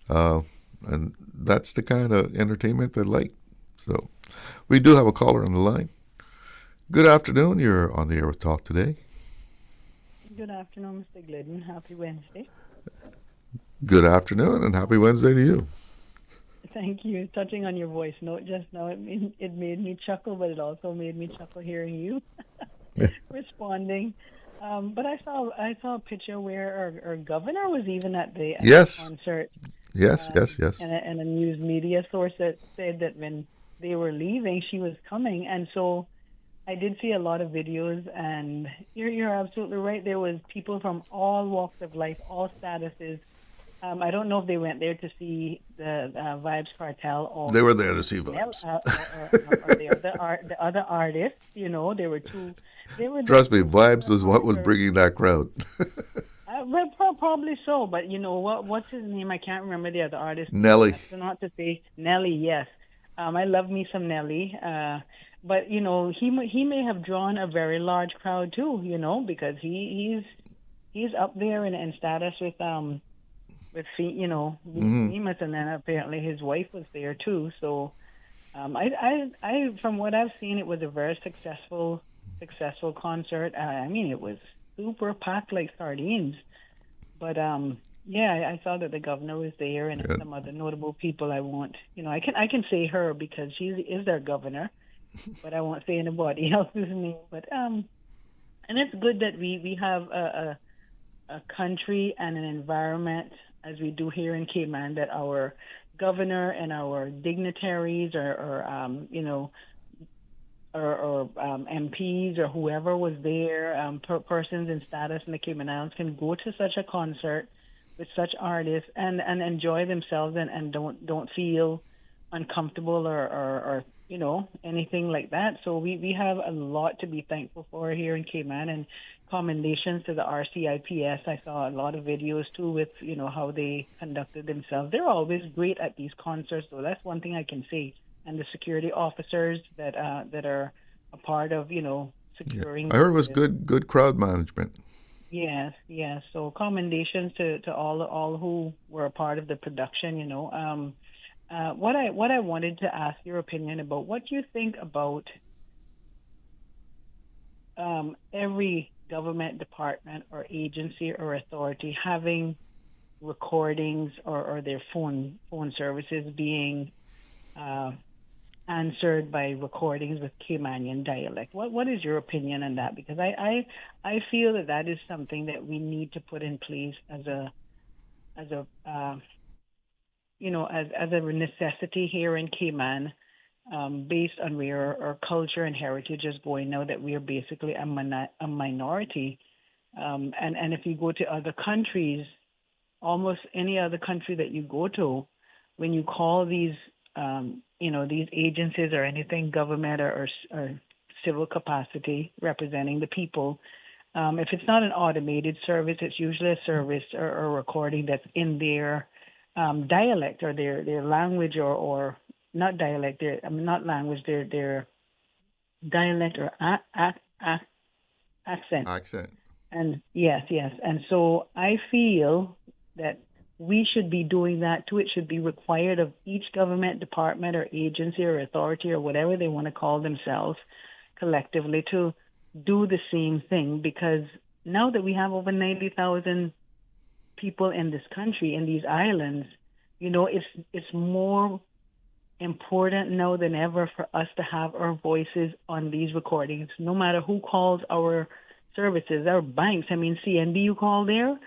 And that's the kind of entertainment they like. So we do have a caller on the line. Good afternoon. You're on the air with Talk Today. Good afternoon, Mr. Glidden. Happy Wednesday. Good afternoon and happy Wednesday to you. Thank you. Touching on your voice note just now, it made me chuckle, but it also made me chuckle hearing you responding. But I saw a picture where our governor was even at the concert. Yes. And a news media source that said that when they were leaving, she was coming. And so I did see a lot of videos, and you're absolutely right. There was people from all walks of life, all statuses. I don't know if they went there to see the Vibes Cartel or they were there to see Vibes or the other artists. There were two. Trust me, Vibes was what was bringing that crowd. Well, probably so, but what's his name? I can't remember the other artist. Nelly. So not to say Nelly, yes. I love me some Nelly. But he may have drawn a very large crowd too. Because he's up there in status with famous, and then apparently his wife was there too. So, I from what I've seen, it was a very successful concert. I mean, it was super packed like sardines. But I saw that the governor was there and some other notable people. I can say her because she is their governor, but I won't say anybody else's name. But and it's good that we have a country and an environment, as we do here in Cayman, that our governor and our dignitaries or MPs or whoever was there, persons in status in the Cayman Islands can go to such a concert with such artists and enjoy themselves and don't feel uncomfortable or anything like that. So we have a lot to be thankful for here in Cayman, and commendations to the RCIPS. I saw a lot of videos too with how they conducted themselves. They're always great at these concerts, so that's one thing I can say. And the security officers that are a part of securing. I heard it was good crowd management. Yes. So commendations to all who were a part of the production. What I wanted to ask your opinion about, what do you think about every government department or agency or authority having recordings or their phone services being answered by recordings with Caymanian dialect? What is your opinion on that? Because I feel that is something that we need to put in place as a necessity here in Cayman, based on where our culture and heritage is going now that we are basically a minority. And if you go to other countries, almost any other country that you go to, when you call these these agencies or anything government or civil capacity representing the people, if it's not an automated service, it's usually a service or a recording that's in their dialect or their language or not dialect, not language, their dialect or accent. And yes. And so I feel that we should be doing that too. It should be required of each government department or agency or authority or whatever they want to call themselves collectively to do the same thing, because now that we have over 90,000 people in this country, in these islands, it's more important now than ever for us to have our voices on these recordings, no matter who calls our services, our banks. I mean, CNB, you call there,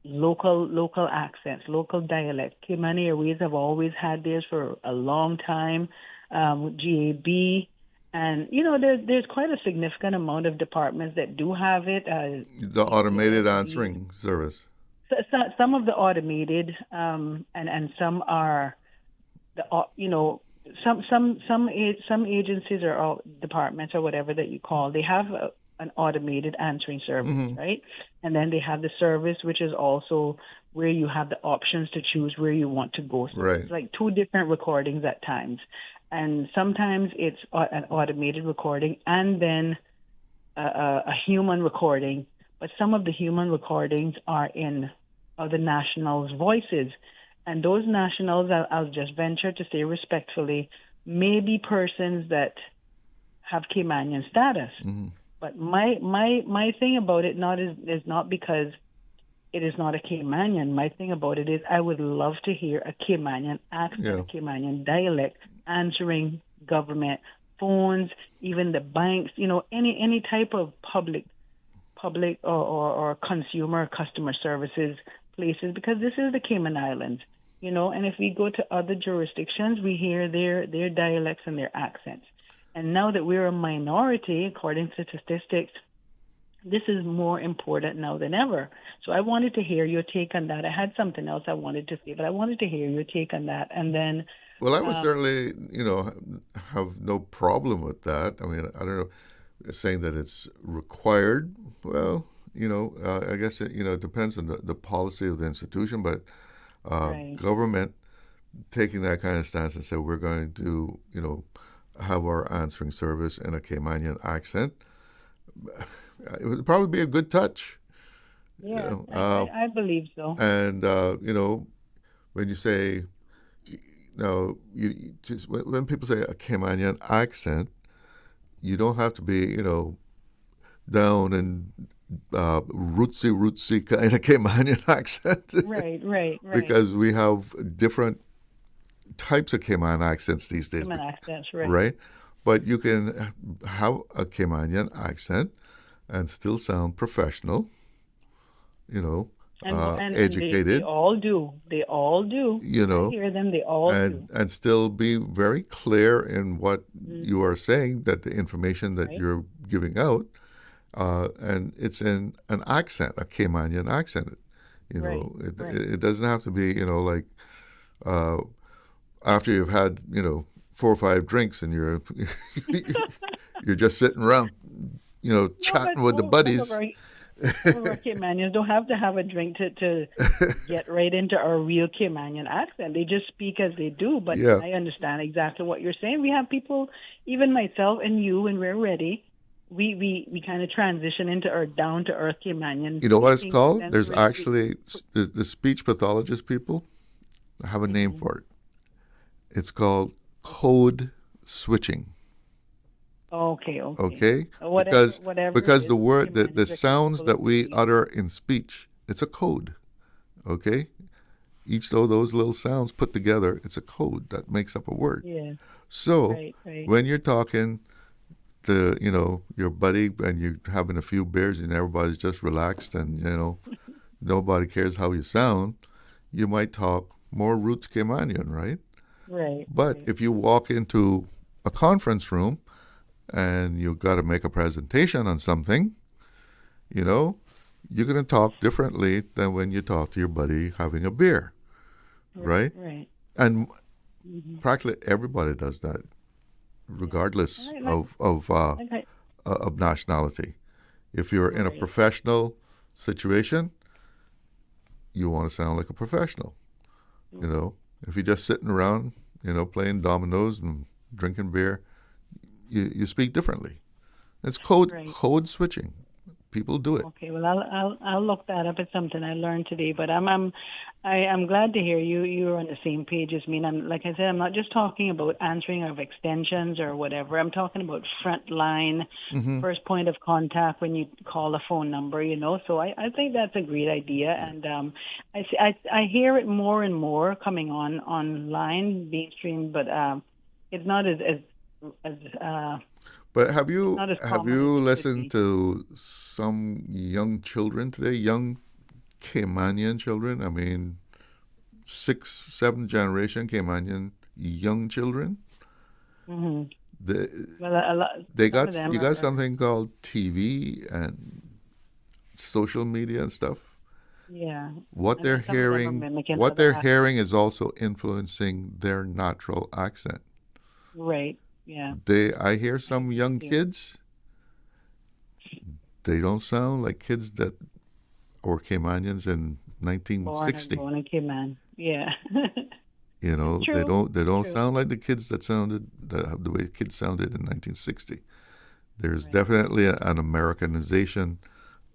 local accents, local dialect. Cayman Airways have always had theirs for a long time, GAB. And, there's quite a significant amount of departments that do have it. The automated answering service. Some of the automated, and some are, some agencies or departments or whatever that you call, they have an automated answering service, right? And then they have the service, which is also where you have the options to choose where you want to go. So Right. it's like two different recordings at times. And sometimes it's an automated recording and then a human recording. But some of the human recordings are in the nationals' voices. And those nationals, I'll just venture to say respectfully, may be persons that have Caymanian status. But my thing about it is not because it is not a Caymanian. My thing about it is I would love to hear a Caymanian accent, a Caymanian dialect answering government phones, even the banks, any type of public or consumer customer services places, because this is the Cayman Islands, and if we go to other jurisdictions, we hear their dialects and their accents. And now that we're a minority, according to statistics, this is more important now than ever. So I wanted to hear your take on that. I had something else I wanted to say, but I wanted to hear your take on that. And then... Well, I would certainly, have no problem with that. I mean, I don't know, saying that it's required. Well, I guess it depends on the policy of the institution, but government taking that kind of stance and say we're going to, have our answering service in a Caymanian accent, it would probably be a good touch. Yeah, I believe so. And when you say, you just when people say a Caymanian accent, you don't have to be, down and rootsy kind of Caymanian accent. Right. Because we have different types of Cayman accents these days. Cayman accents, right. Right? But you can have a Caymanian accent and still sound professional, and educated. They all do. They all do. I hear them. They all do. And still be very clear in what you are saying, that the information that you're giving out, and it's in an accent, a Caymanian accent. It doesn't have to be, like after you've had, 4 or 5 drinks and you're you're just sitting around, chatting with the buddies. Some of our Caymanians don't have to have a drink to get right into our real Caymanian accent. They just speak as they do. But I understand exactly what you're saying. We have people, even myself and you, when we're ready, we kind of transition into our down-to-earth Caymanian. You know what it's called? There's actually the speech pathologist people have a name for it. It's called code switching. Okay. Because the word, the sounds that we utter in speech, it's a code. Okay? Each of those little sounds put together, it's a code that makes up a word. Yeah. So when you're talking to, your buddy and you're having a few beers and everybody's just relaxed and, nobody cares how you sound, you might talk more roots Caymanian, right? Right. But if you walk into a conference room and you've got to make a presentation on something, you're going to talk differently than when you talk to your buddy having a beer, right? Right. And practically everybody does that, regardless of nationality. If you're in a professional situation, you want to sound like a professional, If you're just sitting around, playing dominoes and drinking beer, you speak differently. It's code switching. People do it. Okay, well, I'll look that up. It's something I learned today. But I'm glad to hear you're on the same page as me. And like I said, I'm not just talking about answering of extensions or whatever. I'm talking about front line, first point of contact when you call a phone number. So I think that's a great idea, and I hear it more and more coming online, mainstream, but it's not as But have you listened to some young children today, young Caymanian children? I mean, 6th, 7th generation Caymanian young children. Mm-hmm. You got something called TV and social media and stuff. Yeah. What they're hearing is also influencing their natural accent. Right. Yeah. I hear some young kids, they don't sound like kids that were Caymanians in 1960. Born in Cayman. Yeah. You know, True. they don't True. sound like the kids that sounded the way kids sounded in 1960. There's definitely an Americanization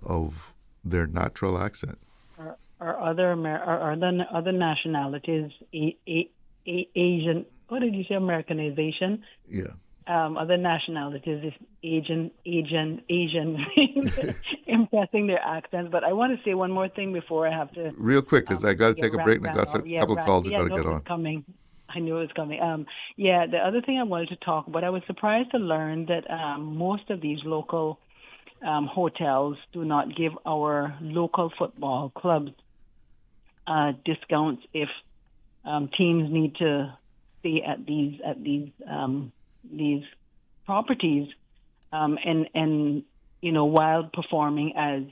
of their natural accent. Or other nationalities, Asian. What did you say? Americanization. Yeah. Other nationalities is Asian, impressing their accents. But I want to say one more thing before I have to. Real quick, because I got to take a break and I got a couple of calls I got to get on. Coming. I knew it was coming. The other thing I wanted to talk about, I was surprised to learn that most of these local hotels do not give our local football clubs discounts if teams need to stay at these properties, and while performing as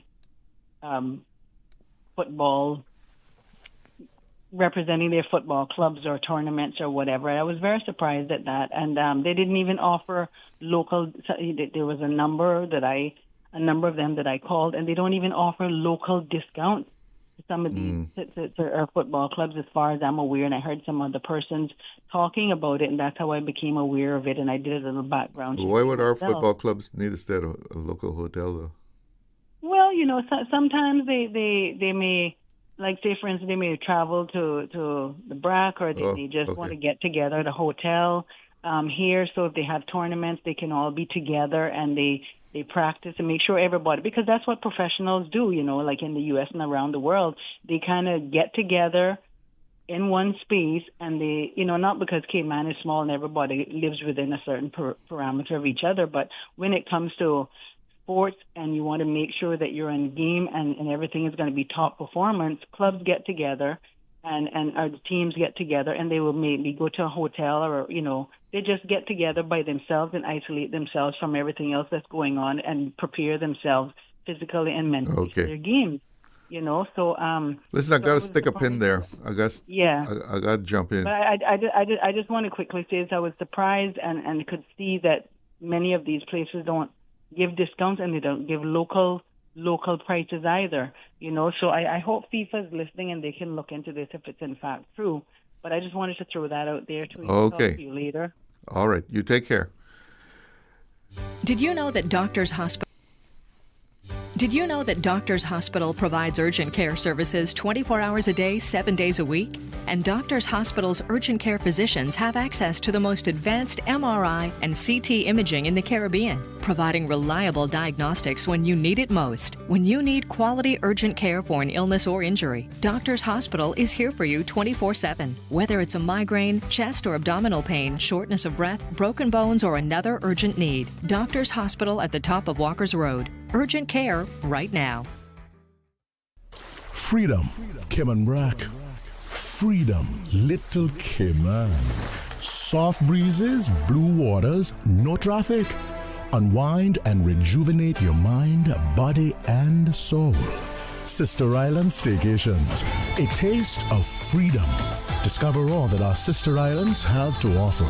football, representing their football clubs or tournaments or whatever. I was very surprised at that, and they didn't even offer local. There was a number of them that I called, and they don't even offer local discounts to some of these to our football clubs, as far as I'm aware. And I heard some other persons talking about it, and that's how I became aware of it. And I did a little background. Why would our football clubs need to stay at a local hotel, though? Well, sometimes they may, like, say, for instance, they may travel to the BRAC, or they just want to get together at a hotel here. So if they have tournaments, they can all be together, and they practice and make sure everybody, because that's what professionals do, like in the U.S. and around the world. They kind of get together in one space, and they, not because Cayman is small and everybody lives within a certain parameter of each other, but when it comes to sports and you want to make sure that you're in game and everything is going to be top performance, clubs get together and our teams get together, and they will maybe go to a hotel, or, they just get together by themselves and isolate themselves from everything else that's going on and prepare themselves physically and mentally for their games. So listen, I got to stick a pin there. I got to jump in. But I just want to quickly say this. I was surprised and could see that many of these places don't give discounts, and they don't give local prices either. So I hope FIFA is listening and they can look into this if it's in fact true. But I just wanted to throw that out there to talk to you later. All right, you take care. Did you know that Doctors Hospital provides urgent care services 24 hours a day, 7 days a week? And Doctors Hospital's urgent care physicians have access to the most advanced MRI and CT imaging in the Caribbean, providing reliable diagnostics when you need it most. When you need quality urgent care for an illness or injury, Doctors Hospital is here for you 24/7. Whether it's a migraine, chest or abdominal pain, shortness of breath, broken bones, or another urgent need, Doctors Hospital at the top of Walker's Road. Urgent care right now. Freedom, Cayman Brack. Freedom, Little Cayman. Soft breezes, blue waters, no traffic. Unwind and rejuvenate your mind, body, and soul. Sister Island Staycations, a taste of freedom. Discover all that our sister islands have to offer.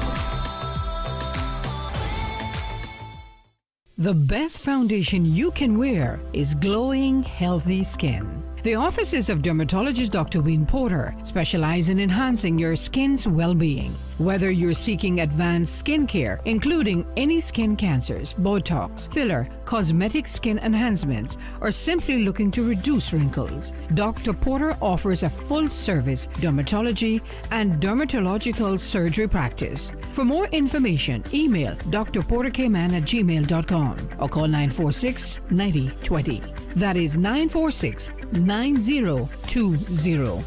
The best foundation you can wear is glowing, healthy skin. The offices of dermatologist Dr. Wayne Porter specialize in enhancing your skin's well-being. Whether you're seeking advanced skincare, including any skin cancers, Botox, filler, cosmetic skin enhancements, or simply looking to reduce wrinkles, Dr. Porter offers a full-service dermatology and dermatological surgery practice. For more information, email drportercayman@gmail.com or call 946-9020. That is 946-9020.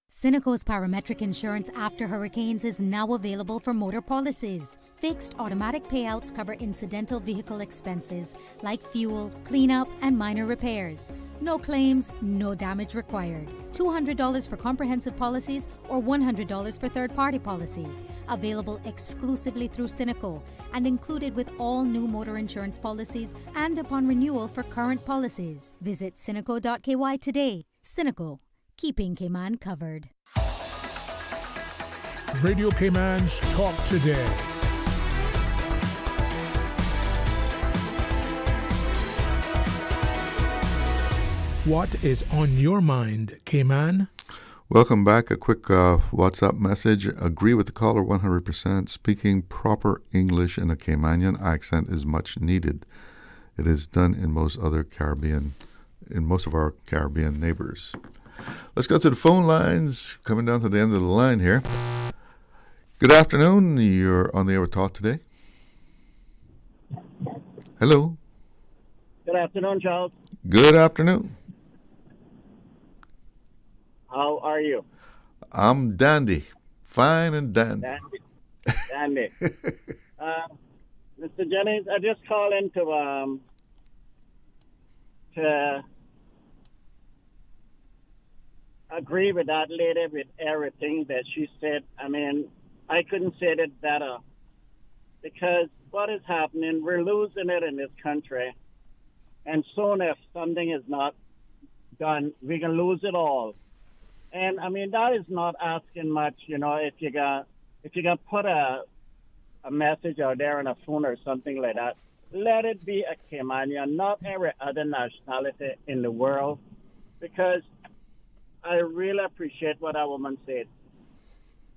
Cineco's parametric insurance after hurricanes is now available for motor policies. Fixed automatic payouts cover incidental vehicle expenses like fuel, cleanup, and minor repairs. No claims, no damage required. $200 for comprehensive policies or $100 for third-party policies. Available exclusively through Cineco and included with all new motor insurance policies and upon renewal for current policies. Visit Cineco.ky today. Cineco, keeping Cayman covered. Radio Cayman's Talk Today. What is on your mind, Cayman? Welcome back. A quick WhatsApp message. Agree with the caller 100%. Speaking proper English in a Caymanian accent is much needed. It is done in most of our Caribbean neighbors. Let's go to the phone lines. Coming down to the end of the line here. Good afternoon. You're on the air with Talk today. Hello. Good afternoon, Charles. Good afternoon. How are you? I'm dandy. Fine and dandy. Dandy. Mr. Jennings, I just called in to agree with that lady with everything that she said. I mean, I couldn't say it better. Because what is happening, we're losing it in this country. And soon if something is not done, we can lose it all. And I mean, that is not asking much, if you got put a message out there on a phone or something like that, let it be a Caymanian, not every other nationality in the world, because I really appreciate what that woman said.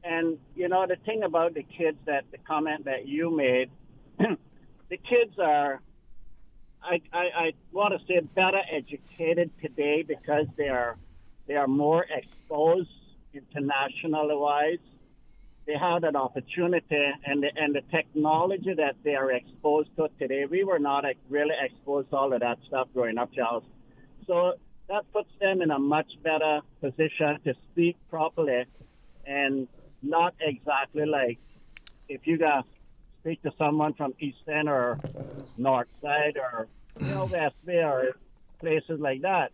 And, the thing about the kids, the comment that you made, the kids are, I want to say, better educated today because they are more exposed internationally-wise. They have that opportunity and the technology that they are exposed to today. We were not really exposed to all of that stuff growing up, Charles. So that puts them in a much better position to speak properly and not exactly like if you got speak to someone from East End or North Side or West Bay or places like that.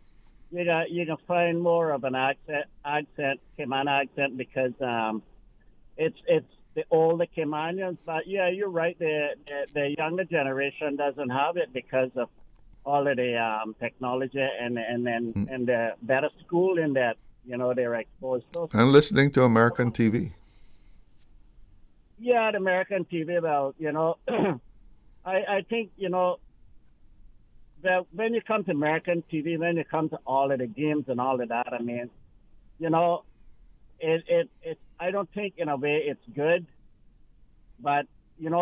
You can find more of an accent, Cayman accent, because it's the older Caymanians. But yeah, you're right. The younger generation doesn't have it because of all of the technology and the better schooling that they're exposed to. And listening to American TV. Yeah, the American TV. Well, I think that when you come to American TV, when you come to all of the games and all of that, I mean, it I don't think in a way it's good, but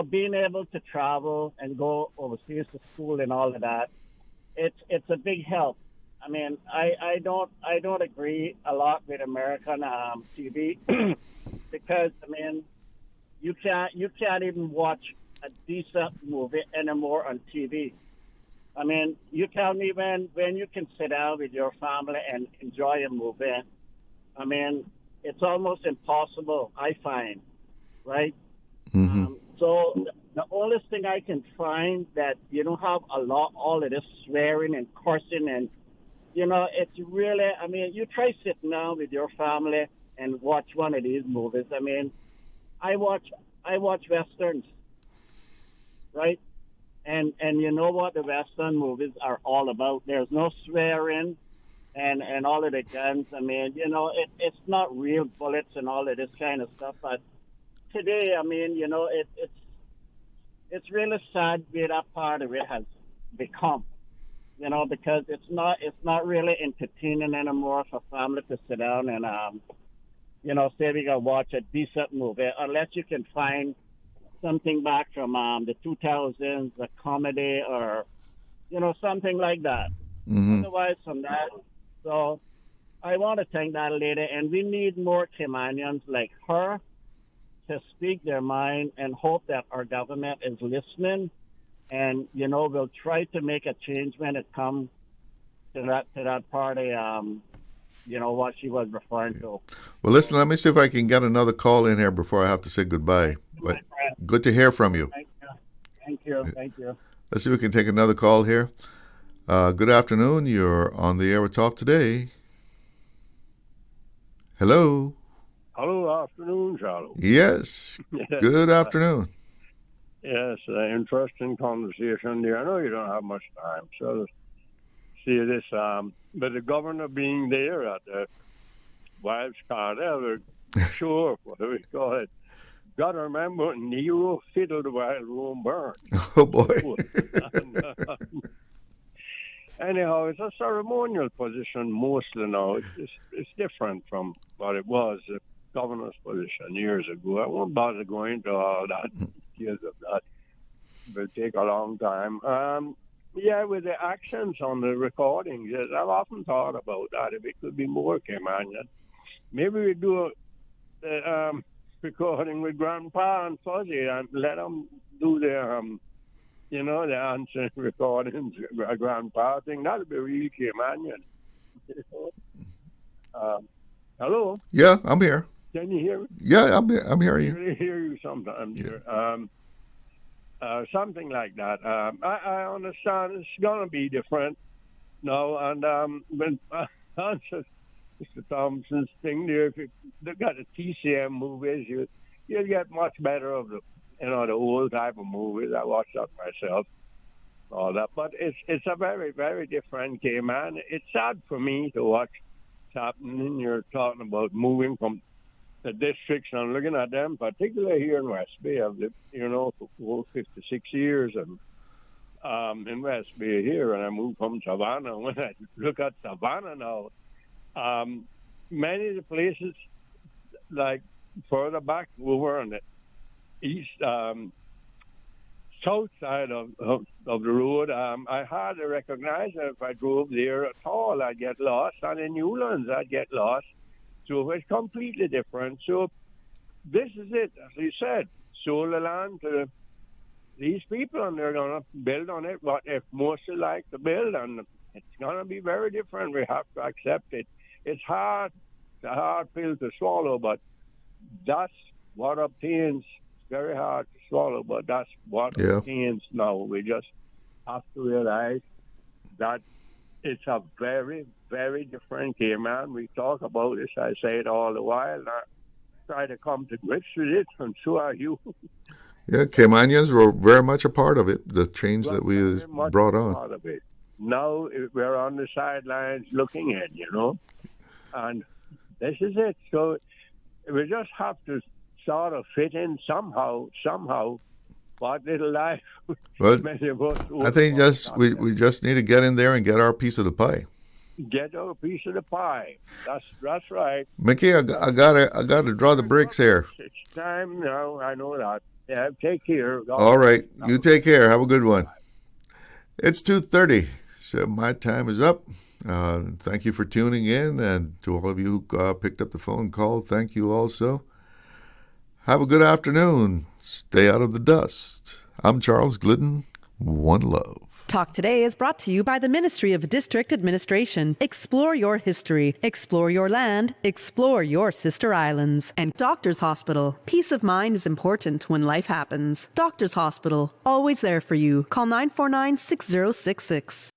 being able to travel and go overseas to school and all of that, it's a big help. I mean, I don't agree a lot with American TV because I mean, you can't even watch a decent movie anymore on TV. I mean, you can't even, when you can sit down with your family and enjoy a movie, I mean, it's almost impossible, I find, right? Mm-hmm. So the only thing I can find that you don't have all of this swearing and cursing and, it's really, I mean, you try sitting down with your family and watch one of these movies. I mean, I watch Westerns, right? And you know what the Western movies are all about. There's no swearing and all of the guns. I mean, it's not real bullets and all of this kind of stuff. But today, I mean, it's really sad where that part of it has become. Because it's not really entertaining anymore for family to sit down and say we gotta watch a decent movie unless you can find something back from the 2000s, a comedy or, something like that. Mm-hmm. Otherwise, from that, so I want to thank that lady, and we need more Caymanians like her to speak their mind and hope that our government is listening and, we'll try to make a change when it comes to that party, what she was referring to. Well, listen, let me see if I can get another call in here before I have to say goodbye. But good to hear from you. Thank you. Let's see if we can take another call here. Good afternoon. You're on the air with Talk Today. Hello. Hello, afternoon, Charles. Yes. Good afternoon. Yes, interesting conversation there. I know you don't have much time, so let's see this. But the governor being there at the Wives Carnival, sure, whatever you call it, got to remember Nero fiddled while Rome burned. Oh, boy. anyhow, it's a ceremonial position mostly now. It's different from what it was, the governor's position years ago. I won't bother going into all that, years of that. It will take a long time. Yeah, with the accents on the recordings, yes, I've often thought about that. If it could be more Cayman, maybe we do a recording with Grandpa and Fuzzy and let them do their, the answering recordings, Grandpa thing. That would be really Caymanian. Hello? Yeah, I'm here. Can you hear me? Yeah, I'm hearing you. I really hear you sometimes here. Something like that. I understand it's going to be different now. And when answers Mr. Thompson's thing there, if you look at the TCM movies, you'll get much better of the old type of movies. I watched that myself, all that. But it's a very, very different game, man. It's sad for me to watch what's happening. You're talking about moving from the districts, and I'm looking at them, particularly here in West Bay. I've lived, for 56 years and in West Bay here, and I moved from Savannah. When I look at Savannah now, many of the places, like further back over on the east, south side of the road, I hardly recognize it. If I drove there at all, I'd get lost, and in Newlands, I'd get lost. So it's completely different. So this is it, as you said, sold the land to these people, and they're going to build on it what if mostly like to build, and it's going to be very different. We have to accept it. It's hard, a hard pill to swallow, but that's what obtains. It's very hard to swallow, but that's what obtains now. We just have to realize that it's a very, very different Cayman. We talk about this, I say it all the while, and I try to come to grips with it, and so are you. Yeah, Caymanians were very much a part of it, the change that we brought on. Part of it. Now we're on the sidelines looking in, and this is it. So we just have to sort of fit in somehow, what little life. But I think we just need to get in there and get our piece of the pie. Get our piece of the pie. That's right. Mickey, I gotta draw the bricks here. It's time now. I know that. Yeah, take care. All right, you take care. Have a good one. It's 2:30, so my time is up. Thank you for tuning in, and to all of you who picked up the phone call, thank you also. Have a good afternoon. Stay out of the dust. I'm Charles Glidden. One love. Talk Today is brought to you by the Ministry of District Administration. Explore your history. Explore your land. Explore your sister islands. And Doctors Hospital. Peace of mind is important when life happens. Doctors Hospital. Always there for you. Call 949-6066.